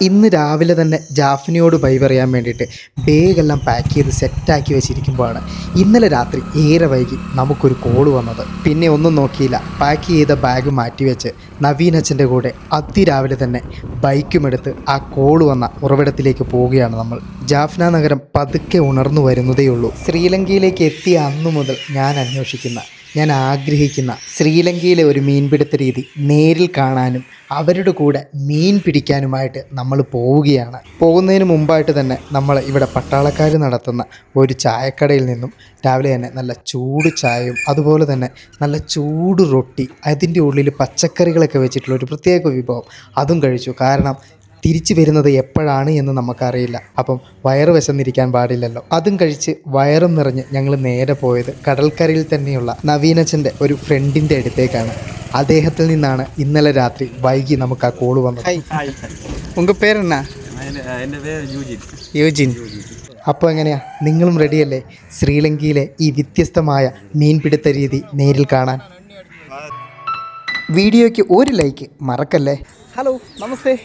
ഇന്ന് രാവിലെ തന്നെ ജാഫ്നയോട് ബൈ പറയാൻ വേണ്ടിയിട്ട് ബാഗെല്ലാം പാക്ക് ചെയ്ത് സെറ്റാക്കി വെച്ചിരിക്കുമ്പോഴാണ് ഇന്നലെ രാത്രി ഏറെ വൈകി നമുക്കൊരു കോള് വന്നത്. പിന്നെ ഒന്നും നോക്കിയില്ല, പാക്ക് ചെയ്ത ബാഗ് മാറ്റിവെച്ച് നവീനച്ഛൻ്റെ കൂടെ അതിരാവിലെ തന്നെ ബൈക്കുമെടുത്ത് ആ കോള് വന്ന ഉറവിടത്തിലേക്ക് പോവുകയാണ് നമ്മൾ. ജാഫ്ന നഗരം പതുക്കെ ഉണർന്നു വരുന്നതേയുള്ളൂ. ശ്രീലങ്കയിലേക്ക് എത്തിയ അന്നു മുതൽ ഞാൻ ആഗ്രഹിക്കുന്ന ശ്രീലങ്കയിലെ ഒരു മീൻപിടുത്ത രീതി നേരിൽ കാണാനും അവരുടെ കൂടെ മീൻ പിടിക്കാനുമായിട്ട് നമ്മൾ പോവുകയാണ്. പോകുന്നതിന് മുമ്പായിട്ട് തന്നെ നമ്മൾ ഇവിടെ പട്ടാളക്കാർ നടത്തുന്ന ഒരു ചായക്കടയിൽ നിന്നും രാവിലെ തന്നെ നല്ല ചൂട് ചായയും അതുപോലെ തന്നെ നല്ല ചൂട് റൊട്ടി, അതിൻ്റെ ഉള്ളിൽ പച്ചക്കറികളൊക്കെ വെച്ചിട്ടുള്ള ഒരു പ്രത്യേക വിഭവം അതും കഴിച്ചു. കാരണം തിരിച്ചു വരുന്നത് എപ്പോഴാണ് എന്ന് നമുക്കറിയില്ല. അപ്പം വയറ് വിശന്നിരിക്കാൻ പാടില്ലല്ലോ. അതും കഴിച്ച് വയറും നിറഞ്ഞ് ഞങ്ങൾ നേരെ പോയത് കടൽക്കരയിൽ തന്നെയുള്ള നവീനച്ഛൻ്റെ ഒരു ഫ്രണ്ടിൻ്റെ അടുത്തേക്കാണ്. അദ്ദേഹത്തിൽ നിന്നാണ് ഇന്നലെ രാത്രി വൈകി നമുക്ക് ആ കോള് വന്നത്. ഉങ്ക പേരെന്നാ? യൂജിൻ. അപ്പോൾ എങ്ങനെയാ, നിങ്ങളും റെഡിയല്ലേ ശ്രീലങ്കയിലെ ഈ വ്യത്യസ്തമായ മീൻപിടുത്ത രീതി നേരിൽ കാണാൻ? വീഡിയോയ്ക്ക് ഒരു ലൈക്ക് മറക്കല്ലേ. ഹലോ, നമസ്തേ,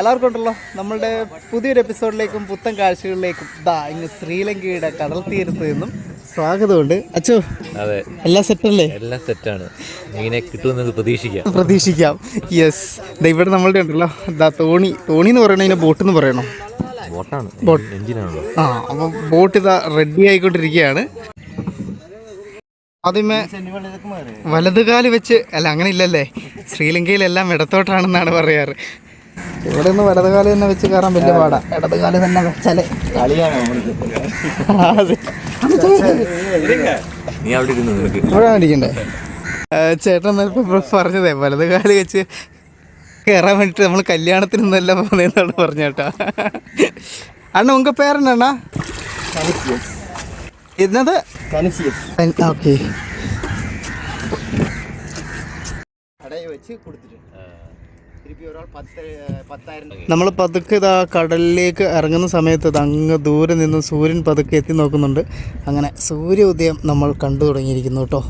എല്ലാവർക്കും ഉണ്ടല്ലോ നമ്മളുടെ പുതിയൊരു എപ്പിസോഡിലേക്കും പുത്തൻ കാഴ്ചകളിലേക്കും ഇന്ന് ശ്രീലങ്കയുടെ കടൽ തീരത്ത് നിന്നും സ്വാഗതമുണ്ട്. അച്ചോ, അതെ, എല്ലാം സെറ്റല്ലേ? എല്ലാം സെറ്റാണ്. മീനെ കിട്ടുമെന്നത് പ്രതീക്ഷിക്കാം. യെസ്, ഇവിടെ നമ്മളുടെ ഉണ്ടല്ലോ തോണി എന്ന് പറയണതിന് ബോട്ട് എന്ന് പറയണോ? ബോട്ടാണ്, എഞ്ചിനാണല്ലോ. അപ്പം ബോട്ട് റെഡി ആയിക്കൊണ്ടിരിക്കുകയാണ്. ആദ്യമേ വലതുകാല് വെച്ച്, അല്ല അങ്ങനെ ഇല്ലല്ലേ, ശ്രീലങ്കയിലെല്ലാം ഇടത്തോട്ടാണെന്നാണ് പറയാറ്. ഇവിടെ നിന്ന് വലതുകാലം തന്നെ വെച്ച് കയറാൻ വലിയ പാടാ. ഇടതുകാലം തന്നെ വെച്ചാലേ ഇവിടെ ഇരിക്കണ്ടേ. ചേട്ടൻ പറഞ്ഞതേ വലതുകാല് വെച്ച് കയറാൻ വേണ്ടിയിട്ട് നമ്മൾ കല്യാണത്തിനൊന്നല്ല പോകുന്നതെന്നാണ് പറഞ്ഞേട്ടാ. അണ്ണ ഉങ്ക പേരെന്നാ? ഇന്നത് ഓക്കെ. നമ്മൾ പതുക്കെ കടലിലേക്ക് ഇറങ്ങുന്ന സമയത്ത് അങ്ങ് ദൂരെ നിന്ന് സൂര്യൻ പതുക്കെ എത്തി നോക്കുന്നുണ്ട്. അങ്ങനെ സൂര്യ ഉദയം നമ്മൾ കണ്ടു തുടങ്ങിയിരിക്കുന്നു കേട്ടോ.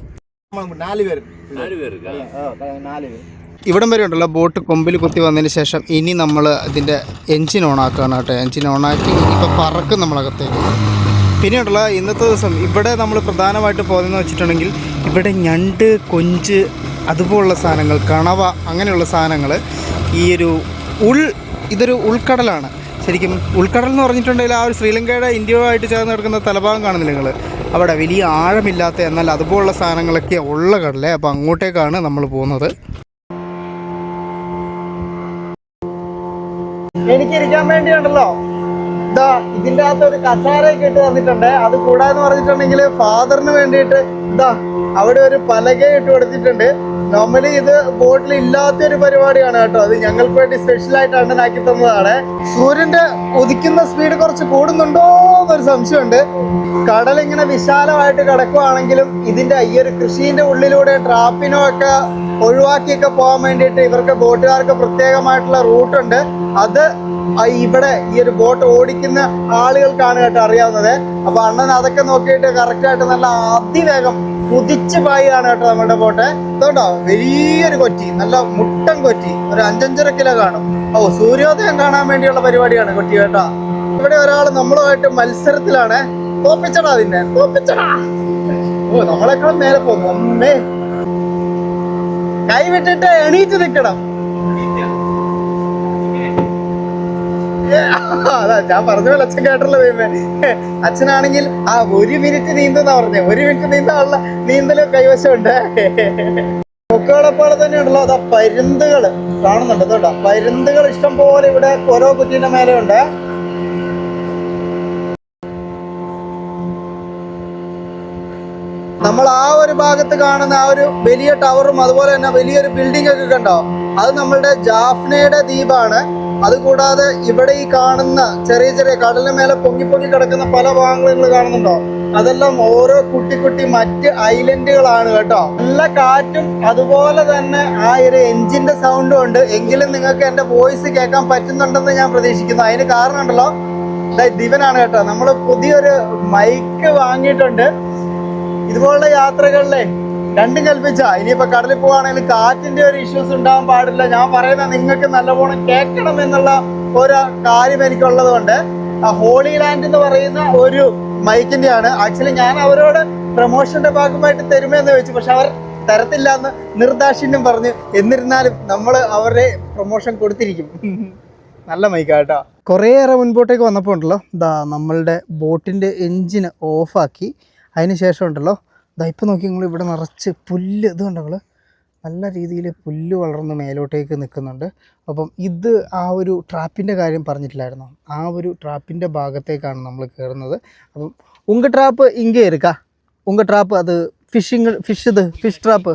ഇവിടം വരെ ഉണ്ടല്ലോ ബോട്ട് കൊമ്പിൽ കുത്തി വന്നതിന് ശേഷം ഇനി നമ്മൾ ഇതിൻ്റെ എൻജിൻ ഓണാക്കുകയാണ് കേട്ടോ. എൻജിൻ ഓണാക്കി ഇപ്പോൾ പറക്കും നമ്മളകത്തേക്ക്. പിന്നെ ഉണ്ടല്ലോ ഇന്നത്തെ ദിവസം ഇവിടെ നമ്മൾ പ്രധാനമായിട്ട് പോകുന്നതെന്ന് വെച്ചിട്ടുണ്ടെങ്കിൽ ഇവിടെ ഞണ്ട്, കൊഞ്ച്, അതുപോലുള്ള സാധനങ്ങൾ, കണവ, അങ്ങനെയുള്ള സാധനങ്ങൾ. ഇതൊരു ഉൾക്കടലാണ് ശരിക്കും. ഉൾക്കടൽ എന്ന് പറഞ്ഞിട്ടുണ്ടെങ്കിൽ ആ ഒരു ശ്രീലങ്കയുടെ ഇന്ത്യയുമായിട്ട് ചേർന്ന് കിടക്കുന്ന തലഭാഗം കാണുന്നില്ല നിങ്ങൾ, അവിടെ വലിയ ആഴമില്ലാത്ത എന്നാൽ അതുപോലുള്ള സാധനങ്ങളൊക്കെ ഉള്ള കടലേ. അപ്പോൾ അങ്ങോട്ടേക്കാണ് നമ്മൾ പോകുന്നത്. എനിക്കിരിക്കാൻ വേണ്ടിയുണ്ടല്ലോ ഇതിൻ്റെ അകത്ത് ഒരു കസാരയൊക്കെ ഇട്ട് തന്നിട്ടുണ്ട്. അത് കൂടാന്ന് പറഞ്ഞിട്ടുണ്ടെങ്കിൽ ഫാദറിന് വേണ്ടിയിട്ട് അവിടെ ഒരു പലക ഇട്ട് കൊടുത്തിട്ടുണ്ട്. നോർമലി ഇത് ബോട്ടിൽ ഇല്ലാത്തൊരു പരിപാടിയാണ് കേട്ടോ. അത് ഞങ്ങൾക്ക് വേണ്ടി സ്പെഷ്യലായിട്ട് അണ്ണനാക്കി തന്നതാണ്. സൂര്യന്റെ ഉദിക്കുന്ന സ്പീഡ് കുറച്ച് കൂടുന്നുണ്ടോ എന്നൊരു സംശയമുണ്ട്. കടലിങ്ങനെ വിശാലമായിട്ട് കിടക്കുവാണെങ്കിലും ഇതിന്റെ ഈ ഒരു കൃഷിന്റെ ഉള്ളിലൂടെ ട്രാപ്പിനോ ഒക്കെ ഒഴിവാക്കിയൊക്കെ പോകാൻ വേണ്ടിയിട്ട് ഇവർക്ക് ബോട്ടുകാർക്ക് പ്രത്യേകമായിട്ടുള്ള റൂട്ടുണ്ട്. അത് ഇവിടെ ഈ ഒരു ബോട്ട് ഓടിക്കുന്ന ആളുകൾക്കാണ് കേട്ടോ അറിയാവുന്നത്. അപ്പൊ അണ്ണൻ അതൊക്കെ നോക്കിയിട്ട് കറക്റ്റായിട്ട് നല്ല അതിവേഗം കുതിച്ച് പായാണ് കേട്ടോ നമ്മുടെ ബോട്ട്. ഇതുകൊണ്ടോ വലിയൊരു കൊറ്റി, നല്ല മുട്ടൻ കൊറ്റി, ഒരു 5-5.5 കിലോ കാണും. സൂര്യോദയം കാണാൻ വേണ്ടിയുള്ള പരിപാടിയാണ് കൊറ്റി കേട്ടോ. ഇവിടെ ഒരാൾ നമ്മളുമായിട്ട് മത്സരത്തിലാണ്. തോപ്പിച്ചടാ അതിനെ, തോപ്പിച്ചടാ. നമ്മളെക്കാളും നേരെ പോകുന്നു. ഒന്നേ കൈവിട്ടിട്ട് എണീറ്റ് നിൽക്കണം. അതാ ഞാൻ പറഞ്ഞ പോലെ അച്ഛൻ കേട്ടല്ലോ. അച്ഛനാണെങ്കിൽ 1 മിനിറ്റ് നീന്തുന്നാ പറഞ്ഞേ. 1 മിനിറ്റ് നീന്താനുള്ള നീന്തലും കൈവശമുണ്ട്. കൊക്കുകളെ പോലെ തന്നെ ഉണ്ടല്ലോ പരുന്തുകള് കാണുന്നുണ്ട് കേട്ടോ. പരുന്തുകൾ ഇഷ്ടം പോലെ ഇവിടെ ഓരോ കുറ്റീന്റെ മേലെ ഉണ്ട്. നമ്മൾ ആ ഒരു ഭാഗത്ത് കാണുന്ന ആ ഒരു വലിയ ടവറും അതുപോലെ തന്നെ വലിയൊരു ബിൽഡിംഗ് ഒക്കെ കണ്ടോ, അത് നമ്മളുടെ ജാഫ്നയുടെ ദ്വീപാണ്. അതുകൂടാതെ ഇവിടെ ഈ കാണുന്ന ചെറിയ ചെറിയ കടലിന് മേലെ പൊങ്ങി കിടക്കുന്ന പല ഭാഗങ്ങളും നിങ്ങൾ കാണുന്നുണ്ടോ, അതെല്ലാം ഓരോ കുട്ടി മറ്റ് ഐലൻഡുകളാണ് കേട്ടോ. നല്ല കാറ്റും അതുപോലെ തന്നെ ആ ഒരു എഞ്ചിന്റെ സൗണ്ടും ഉണ്ട്. എങ്കിലും നിങ്ങൾക്ക് എന്റെ വോയിസ് കേൾക്കാൻ പറ്റുന്നുണ്ടെന്ന് ഞാൻ പ്രതീക്ഷിക്കുന്നു. അതിന് കാരണം ഉണ്ടല്ലോ ദിവനാണ് കേട്ടോ. നമ്മൾ പുതിയൊരു മൈക്ക് വാങ്ങിയിട്ടുണ്ട്. ഇതുപോലുള്ള യാത്രകളിലെ രണ്ടും കൽപ്പിച്ചാ. ഇനിയിപ്പോ കടലിൽ പോവാണെങ്കിൽ കാറ്റിന്റെ ഒരു ഇഷ്യൂസ് ഉണ്ടാവാൻ പാടില്ല. ഞാൻ പറയുന്നത് നിങ്ങൾക്ക് നല്ലവണ്ണം കേൾക്കണം എന്നുള്ള ഒരു കാര്യം എനിക്കുള്ളത് കൊണ്ട് ഹോളി ലാൻഡ് എന്ന് പറയുന്ന ഒരു മൈക്കിന്റെ ആണ്. ആക്ച്വലി ഞാൻ അവരോട് പ്രൊമോഷന്റെ ഭാഗമായിട്ട് തരുമെന്ന് ചോദിച്ചു, പക്ഷെ അവർ തരത്തില്ല എന്ന് നിർദാക്ഷിണ്യം പറഞ്ഞു. എന്നിരുന്നാലും നമ്മൾ അവരുടെ പ്രൊമോഷൻ കൊടുത്തിരിക്കും. നല്ല മൈക്കാട്ടോ. കുറേയേറെ മുൻപോട്ടേക്ക് വന്നപ്പോൾ ഉണ്ടല്ലോ, നമ്മളുടെ ബോട്ടിൻ്റെ എൻജിന് ഓഫാക്കി. അതിന് ശേഷം ഉണ്ടല്ലോ, ഇപ്പം നോക്കി നിങ്ങൾ ഇവിടെ നിറച്ച് പുല്ല്, ഇത് കണ്ടോ നിങ്ങൾ, നല്ല രീതിയിൽ പുല്ല് വളർന്ന് മേലോട്ടേക്ക് നിൽക്കുന്നുണ്ട്. അപ്പം ഇത് ആ ഒരു ട്രാപ്പിൻ്റെ കാര്യം പറഞ്ഞിട്ടില്ലായിരുന്നോ, ആ ഒരു ട്രാപ്പിൻ്റെ ഭാഗത്തേക്കാണ് നമ്മൾ കയറുന്നത്. അപ്പം ഉങ്ക ട്രാപ്പ് ഇங்கே இருக்கா, ഉങ്ക ട്രാപ്പ് അത് ഫിഷ് ട്രാപ്പ്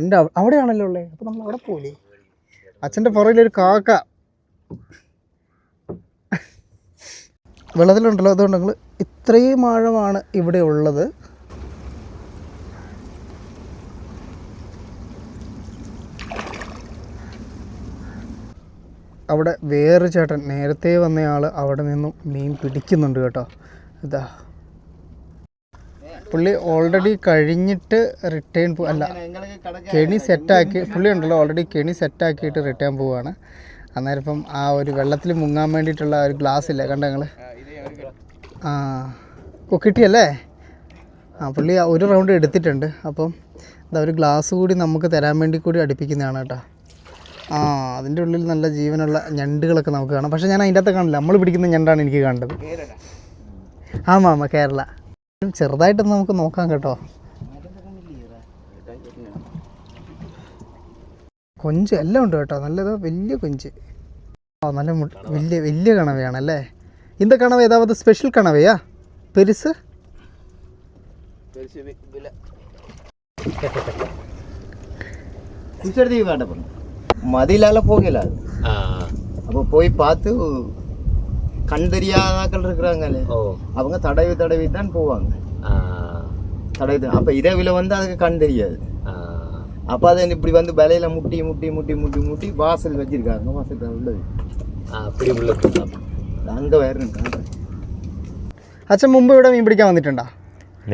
എൻ്റെ അവിടെയാണല്ലോ ഉള്ളത്. അപ്പോൾ നമ്മൾ അവിടെ പോലെ അച്ഛൻ്റെ പുറകിലൊരു കാക്ക വെള്ളത്തിലുണ്ടല്ലോ. അതുകൊണ്ട് ഞങ്ങൾ ഇത്രയും ആഴമാണ് ഇവിടെ ഉള്ളത്. അവിടെ വേറെ ചേട്ടൻ നേരത്തെ വന്നയാൾ അവിടെ നിന്നും മീൻ പിടിക്കുന്നുണ്ട് കേട്ടോ. ഇതാ പുള്ളി ഓൾറെഡി കഴിഞ്ഞിട്ട് റിട്ടേൺ അല്ല, കെണി സെറ്റാക്കി, പുള്ളി ഉണ്ടല്ലോ ഓൾറെഡി കെണി സെറ്റാക്കിയിട്ട് റിട്ടേൺ പോവുകയാണ്. അന്നേരം ഇപ്പം ആ ഒരു വെള്ളത്തിൽ മുങ്ങാൻ വേണ്ടിയിട്ടുള്ള ഒരു ഗ്ലാസ് ഇല്ലേ കണ്ടോ നിങ്ങൾ, കിട്ടിയല്ലേ? പുള്ളി ഒരു റൗണ്ട് എടുത്തിട്ടുണ്ട്. അപ്പം എന്താ ഒരു ഗ്ലാസ് കൂടി നമുക്ക് തരാൻ വേണ്ടി കൂടി അടുപ്പിക്കുന്നതാണ് കേട്ടോ. അതിൻ്റെ ഉള്ളിൽ നല്ല ജീവനുള്ള ഞണ്ടുകളൊക്കെ നമുക്ക് കാണാം. പക്ഷേ ഞാൻ അതിൻ്റെ അകത്ത് കാണില്ല, നമ്മൾ പിടിക്കുന്ന ഞണ്ടാണ് എനിക്ക് കണ്ടത്. ആമാ കേരള. ചെറുതായിട്ടൊന്ന് നമുക്ക് നോക്കാം കേട്ടോ. കൊഞ്ച് എല്ലാം ഉണ്ട് കേട്ടോ, നല്ലത് വലിയ കൊഞ്ച്. നല്ല വലിയ വലിയ കണവയാണല്ലേ. இந்த கனவு ஏதாவது ஸ்பெஷல் கனவையா பெருசு? மதிலால போகல அது. அப்போ போய் பார்த்து கண் தெரியாதாக்கள் இருக்கிறாங்களே, அவங்க தடவி தான் போவாங்க. தடவி அப்போ இரவில் வந்து அதுக்கு கண் தெரியாது. அப்போ அதை இப்படி வந்து விலையில முட்டி முட்டி முட்டி முட்டி முட்டி வாசல் வச்சிருக்காங்க. வாசல் உள்ளது அப்படி உள்ளது അങ്ക വേറുണ്ട്. അച്ഛൻ മുമ്പ് ഇവിടെ മീൻ പിടിക്കാൻ വന്നിട്ടുണ്ടോ?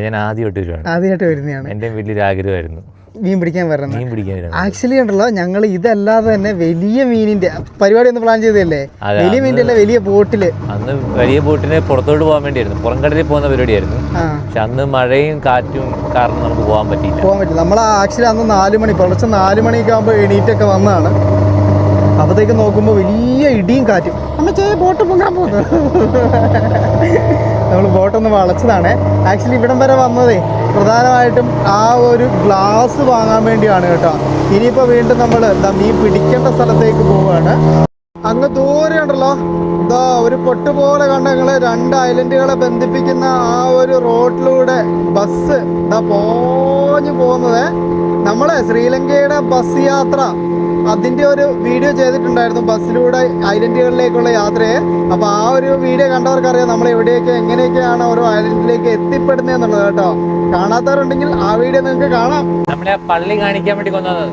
ഞാൻ ആദ്യമായിട്ട് വരുന്നതാണ്. എൻ്റെ വലിയൊരു ആഗ്രഹമായിരുന്നു മീൻ പിടിക്കാൻ വരുന്നത്. ആക്ച്വലി ഉണ്ടല്ലോ, ഞങ്ങൾ ഇതല്ലാതെ തന്നെ വലിയ മീനിന്റെ പരിപാടി ഒന്ന് പ്ലാൻ ചെയ്തല്ലേ. വലിയ മീനിന്റെ അല്ല, വലിയ ബോട്ടില്. അന്ന് വലിയ ബോട്ടിന് പുറത്തോട്ട് പോകാൻ വേണ്ടിയായിരുന്നു, പുറംകടലിൽ പോകുന്ന പരിപാടിയായിരുന്നു. പക്ഷെ അന്ന് മഴയും കാറ്റും കാരണം നമുക്ക് പോകാൻ പറ്റില്ല. നമ്മൾ ആക്ച്വലി അന്ന് 4 മണി, പുലർച്ചെ 4 മണിയൊക്കെ ആകുമ്പോൾ എണീറ്റൊക്കെ വന്നതാണ്. അപ്പോഴത്തേക്ക് നോക്കുമ്പോൾ വലിയ ഇടിയും കാറ്റും. അമ്മച്ചേ ബോട്ട് പൊങ്ങാൻ പോകുന്നു. നമ്മൾ ബോട്ടൊന്ന് വളച്ചതാണ്. ആക്ച്വലി ഇവിടം വരെ വന്നതേ പ്രധാനമായിട്ടും ആ ഒരു ഗ്ലാസ് വാങ്ങാൻ വേണ്ടിയാണ് കേട്ടോ. ഇനിയിപ്പോൾ വീണ്ടും നമ്മൾ മീൻ പിടിക്കേണ്ട സ്ഥലത്തേക്ക് പോവുകയാണ്. അങ്ങ് ദൂരെ ഉണ്ടല്ലോ, ഇതാ ഒരു പൊട്ട് പോലെ കണ്ട ഞങ്ങൾ 2 ഐലൻഡുകളെ ബന്ധിപ്പിക്കുന്ന ആ ഒരു റോഡിലൂടെ ബസ് ഇതാ പോഞ്ഞു പോകുന്നത്. നമ്മളെ ശ്രീലങ്കയുടെ ബസ് യാത്ര അതിൻ്റെ ഒരു വീഡിയോ ചെയ്തിട്ടുണ്ടായിരുന്നു, ബസ്സിലൂടെ ഐലൻഡുകളിലേക്കുള്ള യാത്രയെ. അപ്പോൾ ആ ഒരു വീഡിയോ കണ്ടവർക്കറിയാം നമ്മൾ എവിടെയൊക്കെ എങ്ങനെയൊക്കെയാണ് ഓരോ ഐലൻഡിലേക്ക് എത്തിപ്പെടുന്നത് എന്നുള്ളത് കേട്ടോ. കാണാത്തവരുണ്ടെങ്കിൽ ആ വീഡിയോ നിങ്ങൾക്ക് കാണാം. നമ്മളെ പള്ളി കാണിക്കാൻ വേണ്ടി കൊന്നത്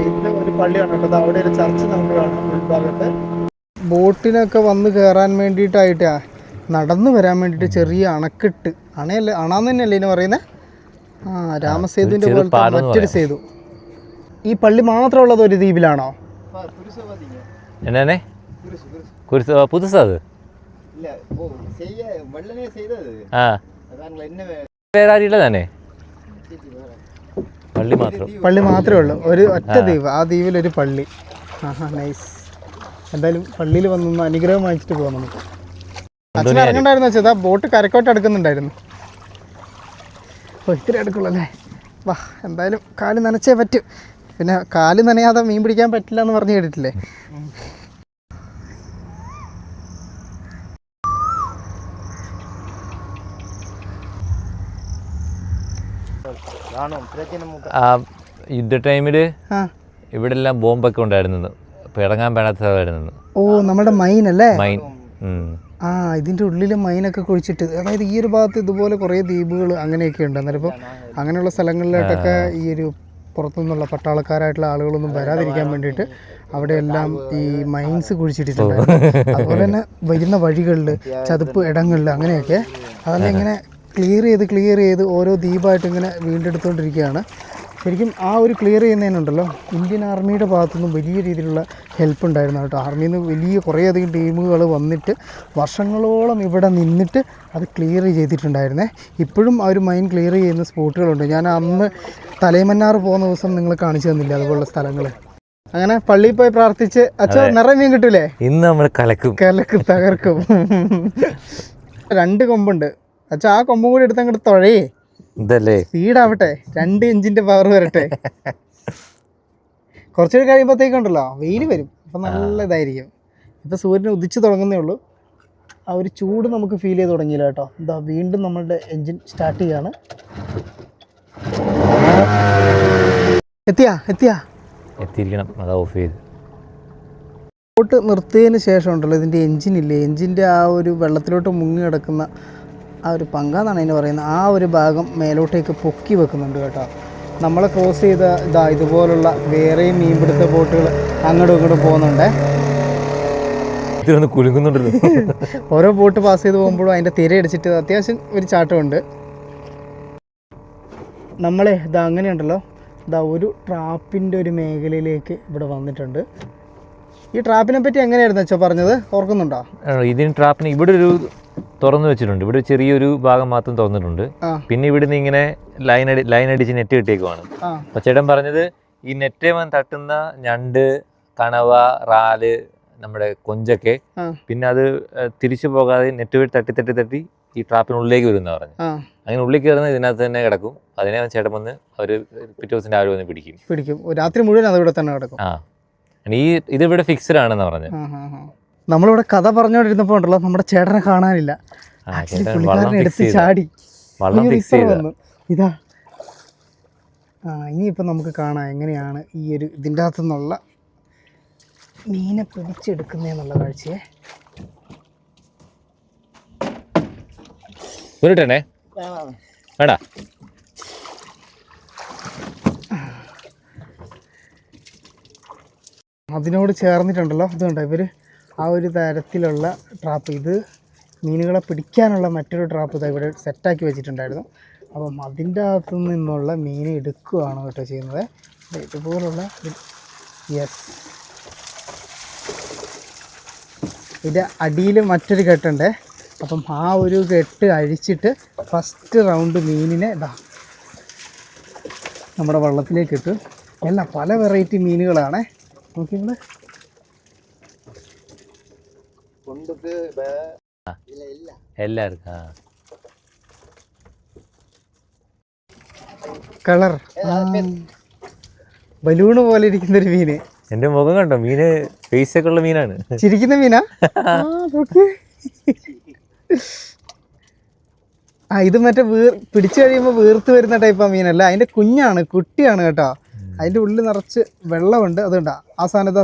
ഇത് ഒരു പള്ളിയാണ് കേട്ടോ. അവിടെ ഒരു ചർച്ച് നമുക്ക് കാണാം ഉൾഭാഗത്ത്. ബോട്ടിനൊക്കെ വന്ന് കയറാൻ വേണ്ടിയിട്ടായിട്ടാ, നടന്നു വരാൻ വേണ്ടിയിട്ട് ചെറിയ അണക്കെട്ട്, അണാന്ന് തന്നെയല്ലേ ഇതിന് പറയുന്നത്. രാമസേതുവിൻ്റെ പോലത്തെ മറ്റൊരു സേതു. ഈ പള്ളി മാത്രമുള്ളത് ഒരു ദ്വീപിലാണോ? എന്നാ പുതുസാ അത്? വേറെ ആരില്ല തന്നെ, പള്ളി മാത്രമേ ഉള്ളൂ, ഒരു ഒറ്റ ദ്വീപ്. ആ ദ്വീപിലൊരു പള്ളി. നൈസ്. എന്തായാലും പള്ളിയിൽ വന്നൊന്ന് അനുഗ്രഹം വാങ്ങിച്ചിട്ട് പോകാം നമുക്ക്. അച്ഛൻ ഇറങ്ങണ്ടായിരുന്നു വെച്ചാൽ ബോട്ട് കരക്കോട്ട് അടുക്കുന്നുണ്ടായിരുന്നു. ഇത്തിരി അടുക്കുള്ളൂ അല്ലേ. വാ, എന്തായാലും കാല് നനച്ചേ പറ്റൂ. പിന്നെ കാല് നനയാതെ മീൻ പിടിക്കാൻ പറ്റില്ല എന്ന് പറഞ്ഞു കേട്ടിട്ടില്ലേ. യുദ്ധ ടൈമില് ഇവിടെ എല്ലാം ബോംബൊക്കെ ഉണ്ടായിരുന്നത്, അപ്പൊ ഇറങ്ങാൻ പാടാത്തതായിരുന്നു. ഓ, നമ്മുടെ മൈൻ അല്ലേ? മൈൻ. ഇതിൻ്റെ ഉള്ളിൽ മൈനൊക്കെ കുഴിച്ചിട്ട്, അതായത് ഈ ഒരു ഭാഗത്ത് ഇതുപോലെ കുറേ ദ്വീപുകൾ അങ്ങനെയൊക്കെ ഉണ്ട്. അന്നേരം ഇപ്പോൾ അങ്ങനെയുള്ള സ്ഥലങ്ങളിലോട്ടൊക്കെ ഈ ഒരു പുറത്തുനിന്നുള്ള പട്ടാളക്കാരായിട്ടുള്ള ആളുകളൊന്നും വരാതിരിക്കാൻ വേണ്ടിയിട്ട് അവിടെയെല്ലാം ഈ മൈൻസ് കുഴിച്ചിട്ടിട്ടുണ്ട്. അതുപോലെ തന്നെ വരുന്ന വഴികളിൽ, ചതുപ്പ് ഇടങ്ങളിൽ അങ്ങനെയൊക്കെ അതെല്ലാം ഇങ്ങനെ ക്ലിയർ ചെയ്ത് ഓരോ ദ്വീപായിട്ട് ഇങ്ങനെ വീണ്ടെടുത്തുകൊണ്ടിരിക്കുകയാണ്. ശരിക്കും ആ ഒരു ക്ലിയർ ചെയ്യുന്നതിനുണ്ടല്ലോ ഇന്ത്യൻ ആർമിയുടെ ഭാഗത്തുനിന്നും വലിയ രീതിയിലുള്ള ഹെൽപ്പ് ഉണ്ടായിരുന്നു കേട്ടോ. ആർമിയിൽ നിന്ന് വലിയ കുറേയധികം ടീമുകൾ വന്നിട്ട് വർഷങ്ങളോളം ഇവിടെ നിന്നിട്ട് അത് ക്ലിയർ ചെയ്തിട്ടുണ്ടായിരുന്നേ. ഇപ്പോഴും ആ ഒരു മൈൻ ക്ലിയർ ചെയ്യുന്ന സ്പോട്ടുകളുണ്ട്. ഞാൻ അന്ന് തലൈമന്നാർ പോകുന്ന ദിവസം നിങ്ങൾ കാണിച്ചു തന്നില്ല അതുപോലുള്ള സ്ഥലങ്ങൾ. അങ്ങനെ പള്ളിയിൽ പോയി പ്രാർത്ഥിച്ച് അച്ഛാ നിറയെ മീൻ കിട്ടൂലേ? ഇന്ന് നമ്മൾ കലക്കും തകർക്കും. 2 കൊമ്പുണ്ട് അച്ഛാ, ആ കൊമ്പും കൂടി എടുത്ത് അങ്ങോട്ട് തുഴയേ, ഇതല്ലേ സ്പീഡാവട്ടെ, 2 ഇഞ്ചിന്റെ പവർ വരട്ടെ. കുറച്ചുകൂടി കഴിയുമ്പോഴത്തേക്കുണ്ടല്ലോ വെയിൽ വരും, അപ്പം നല്ല ഇതായിരിക്കും. ഇപ്പം സൂര്യൻ ഉദിച്ചു തുടങ്ങുന്നേ ഉള്ളൂ. ആ ഒരു ചൂട് നമുക്ക് ഫീൽ ചെയ്ത് തുടങ്ങിയില്ല കേട്ടോ. എന്താ വീണ്ടും നമ്മളുടെ എൻജിൻ സ്റ്റാർട്ട് ചെയ്യാണ്. എത്തിയിരിക്കണം, അത് ഓഫ് ചെയ്ത് ബോട്ട് നിർത്തിയതിന് ശേഷം ഉണ്ടല്ലോ ഇതിൻ്റെ എൻജിനില്ലേ, എൻജിൻ്റെ ആ ഒരു വെള്ളത്തിലോട്ട് മുങ്ങി കിടക്കുന്ന ആ ഒരു പങ്കാന്നാണ് അതിന് പറയുന്നത്, ആ ഒരു ഭാഗം മേലോട്ടേക്ക് പൊക്കി വെക്കുന്നുണ്ട് കേട്ടോ. നമ്മളെ ക്രോസ് ചെയ്ത ഇതുപോലുള്ള വേറെയും മീൻപിടുത്ത ബോട്ടുകൾ അങ്ങോട്ടും ഇങ്ങോട്ടും പോകുന്നുണ്ടേ. കുലുങ്ങുന്നുണ്ടല്ലോ. ഓരോ ബോട്ട് പാസ് ചെയ്ത് പോകുമ്പോഴും അതിൻ്റെ തിരയടിച്ചിട്ട് അത്യാവശ്യം ഒരു ചാട്ടമുണ്ട്. നമ്മളെ അങ്ങനെയുണ്ടല്ലോ, ഒരു ട്രാപ്പിൻ്റെ ഒരു മേഖലയിലേക്ക് ഇവിടെ വന്നിട്ടുണ്ട്. ഈ ട്രാപ്പിനെ പറ്റി എങ്ങനെയായിരുന്നു വെച്ചോ പറഞ്ഞത്, ഓർക്കുന്നുണ്ടോ? ഇതിന് ട്രാപ്പിന് ഇവിടെ ഒരു തുറന്നു വെച്ചിട്ടുണ്ട്, ഇവിടെ ചെറിയൊരു ഭാഗം മാത്രം തുറന്നിട്ടുണ്ട്. പിന്നെ ഇവിടുന്ന് ഇങ്ങനെ ലൈൻ അടിച്ച് നെറ്റ് കിട്ടിയേക്കുവാണ്. അപ്പൊ ചേട്ടൻ പറഞ്ഞത് ഈ നെറ്റ് തട്ടുന്ന ഞണ്ട്, കണവ, റാല്, നമ്മുടെ കൊഞ്ചൊക്കെ പിന്നെ അത് തിരിച്ചു പോകാതെ നെറ്റ് വഴി തട്ടി തട്ടി തട്ടി ഈ ട്രാപ്പിനുള്ളിലേക്ക് വരുന്ന പറഞ്ഞു. അങ്ങനെ ഉള്ളിൽ കയറുന്ന ഇതിനകത്ത് തന്നെ കിടക്കും. അതിനെ ചേട്ടൻ വന്ന് ഒരു പിറ്റേ ദിവസം രാവിലെ വന്ന് പിടിക്കും. രാത്രി മുഴുവൻ അത് ഇവിടെ തന്നെ കിടക്കും. ഇതിവിടെ ഫിക്സഡ് ആണെന്ന് പറഞ്ഞത്. നമ്മളിവിടെ കഥ പറഞ്ഞോണ്ടിരുന്നപ്പോ ഉണ്ടല്ലോ നമ്മുടെ ചേട്ടനെ കാണാനില്ല. എടുത്ത് ചാടി ഇതാ. ഇനിയിപ്പോ നമുക്ക് കാണാം എങ്ങനെയാണ് ഈ ഒരു ഇതിൻ്റെ അകത്തു നിന്നുള്ള മീനെ പിടിച്ചെടുക്കുന്നേന്നുള്ള കാഴ്ചയെ. വേണ്ട അതിനോട് ചേർന്നിട്ടുണ്ടല്ലോ ഇതുണ്ട് ഇവര് ആ ഒരു തരത്തിലുള്ള ട്രാപ്പ്. ഇത് മീനുകളെ പിടിക്കാനുള്ള മറ്റൊരു ട്രാപ്പ് ഇതാ ഇവിടെ സെറ്റാക്കി വെച്ചിട്ടുണ്ടായിരുന്നു. അപ്പം അതിൻ്റെ അകത്തു നിന്നുള്ള മീനെ എടുക്കുകയാണ് കേട്ടോ ചെയ്യുന്നത്. ഇതുപോലുള്ള ഇത് അടിയിൽ മറ്റൊരു കെട്ടുണ്ട്. അപ്പം ആ ഒരു കെട്ട് അഴിച്ചിട്ട് ഫസ്റ്റ് റൗണ്ട് മീനിനെ നമ്മുടെ വള്ളത്തിലേക്ക് ഇട്ട് എല്ലാം പല വെറൈറ്റി മീനുകളാണ് നോക്കിയത്. കളർ ബലൂണ് പോലെ ഇരിക്കുന്ന ഒരു മീന്. എന്റെ മുഖം കണ്ടോ, മീന് ഫേസ് ഒക്കെ ഉള്ള മീനാണ്, ചിരിക്കുന്ന മീനാ. ഇത് മറ്റേ പിടിച്ചു കഴിയുമ്പോൾ വീർത്ത് വരുന്ന ടൈപ്പ് ആ മീനല്ല, അതിന്റെ കുട്ടിയാണ് കേട്ടോ. അതിൻ്റെ ഉള്ളിൽ നിറച്ച് വെള്ളമുണ്ട്. അതുകൊണ്ടാ ആ സാധനത്ത്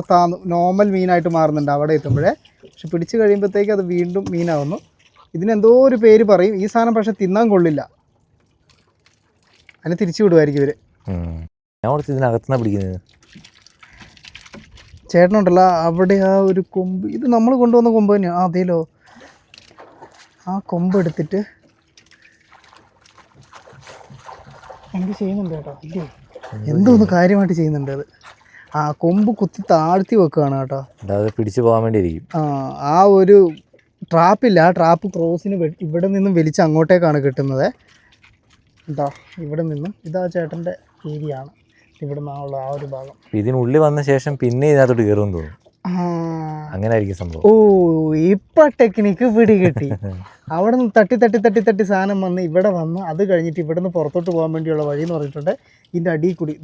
നോർമൽ മീനായിട്ട് മാറുന്നുണ്ട് അവിടെ എത്തുമ്പോഴേ. പക്ഷെ പിടിച്ചു കഴിയുമ്പോഴത്തേക്ക് അത് വീണ്ടും മീനാവുന്നു. ഇതിനെന്തോ ഒരു പേര് പറയും. ഈ സാധനം പക്ഷെ തിന്നാൻ കൊള്ളില്ല, അതിനെ തിരിച്ചു വിടുമായിരിക്കും ഇവര്. ചേട്ടനുണ്ടല്ലോ അവിടെ ആ ഒരു കൊമ്പ്, ഇത് നമ്മൾ കൊണ്ടുവന്ന കൊമ്പ് തന്നെയാണ്. അതേലോ, ആ കൊമ്പ് എടുത്തിട്ട് എനിക്ക് ചെയ്യുന്നുണ്ട് കേട്ടോ. ഇല്ലേ, എന്തോന്ന് കാര്യമായിട്ട് ചെയ്യുന്നുണ്ട് അത്. ആ കൊമ്പ് കുത്തി താഴ്ത്തി വെക്കുകയാണ് കേട്ടോ, പിടിച്ചു പോകാൻ വേണ്ടിയിരിക്കും. ആ ഒരു ട്രാപ്പില്ല, ആ ട്രാപ്പ് ക്രോസിന് ഇവിടെ നിന്നും വലിച്ച് അങ്ങോട്ടേക്കാണ് കിട്ടുന്നത് കേട്ടോ. ഇവിടെ നിന്നും ഇതാ ചേട്ടൻ്റെ ഏരിയ ആണ്, ഇവിടെ നിന്നുള്ള ആ ഒരു ഭാഗം. ഇതിനുള്ളിൽ വന്ന ശേഷം പിന്നെ ഇതിനകത്തോട്ട് കയറുമെന്ന് തോന്നുന്നു. അങ്ങനെ ആയിരിക്കും സംഭവം. ഓ, ഇപ്പൊ ടെക്നിക്ക് പിടി കിട്ടി. അവിടെ നിന്ന് തട്ടി തട്ടി തട്ടി തട്ടി സാധനം വന്ന് ഇവിടെ വന്ന് അത് കഴിഞ്ഞിട്ട് ഇവിടെ നിന്ന് പുറത്തോട്ട് പോകാൻ വേണ്ടിയുള്ള വഴി എന്ന് പറഞ്ഞിട്ടുണ്ട്. ഇതിന്റെ അടിയിൽ കൂടി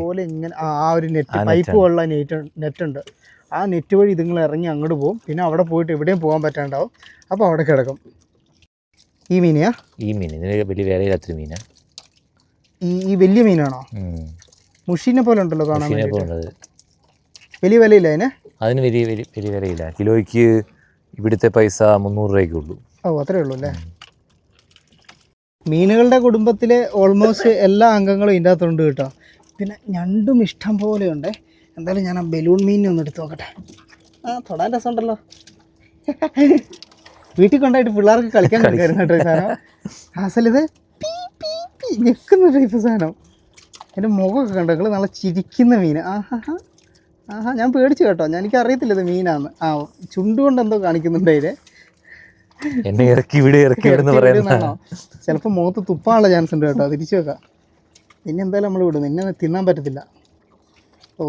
പോലെ ഇങ്ങനെ ആ ഒരു നെറ്റ് പൈപ്പ് ഉള്ള നെറ്റ് ഉണ്ട്. ആ നെറ്റ് വഴി ഇതുങ്ങൾ ഇറങ്ങി അങ്ങോട്ട് പോകും. പിന്നെ അവിടെ പോയിട്ട് എവിടെയും പോകാൻ പറ്റാണ്ടാവും. അപ്പോൾ അവിടെ കിടക്കും. ഈ മീനെയാ? ഈ മീൻ വലിയ വിലയില്ലാത്തൊരു മീനാ. ഈ വലിയ മീനാണോ? മുഷീനെ പോലെ ഉണ്ടല്ലോ കാണാൻ. വലിയ വിലയില്ല അതിന്? അതിന് വലിയ വിലയില്ല. കിലോയ്ക്ക് ഇവിടുത്തെ പൈസ 300 രൂപയ്ക്കേ ഉള്ളൂ. ഓ, അത്രേ ഉള്ളൂ അല്ലേ. മീനുകളുടെ കുടുംബത്തിലെ ഓൾമോസ്റ്റ് എല്ലാ അംഗങ്ങളും ഇതിൻ്റെ അകത്തുണ്ട് കേട്ടോ. പിന്നെ ഞണ്ടും ഇഷ്ടം പോലെ ഉണ്ട്. എന്തായാലും ഞാൻ ആ ബലൂൺ മീനിനെ ഒന്ന് എടുത്ത് നോക്കട്ടെ. തൊടാൻ രസമുണ്ടല്ലോ. വീട്ടിൽ കൊണ്ടായിട്ട് പിള്ളേർക്ക് കളിക്കാൻ കളിക്കായിരുന്നു കേട്ടോ ഈ സാധനം. അസലിത് ഞെക്കുന്ന ടൈപ്പ് സാധനം. എൻ്റെ മുഖമൊക്കെ കണ്ടോ നിങ്ങൾ, നല്ല ചിരിക്കുന്ന മീൻ. ആഹാ ആഹാ, ഞാൻ പേടിച്ചു കേട്ടോ, എനിക്ക് അറിയത്തില്ല ഇത് മീനാന്ന്. ആ ചുണ്ടുകൊണ്ട് എന്തോ കാണിക്കുന്നുണ്ട് അതിൽ. എന്നെ ഇറക്കി വിട് പറയുന്നതാണോ? ചിലപ്പോൾ മുഖത്ത് തുപ്പാനുള്ള ചാൻസ് ഉണ്ട് കേട്ടോ, തിരിച്ചു വെക്കാം. പിന്നെ എന്തായാലും നമ്മൾ വിടും, നിന്നെ തിന്നാൻ പറ്റത്തില്ല.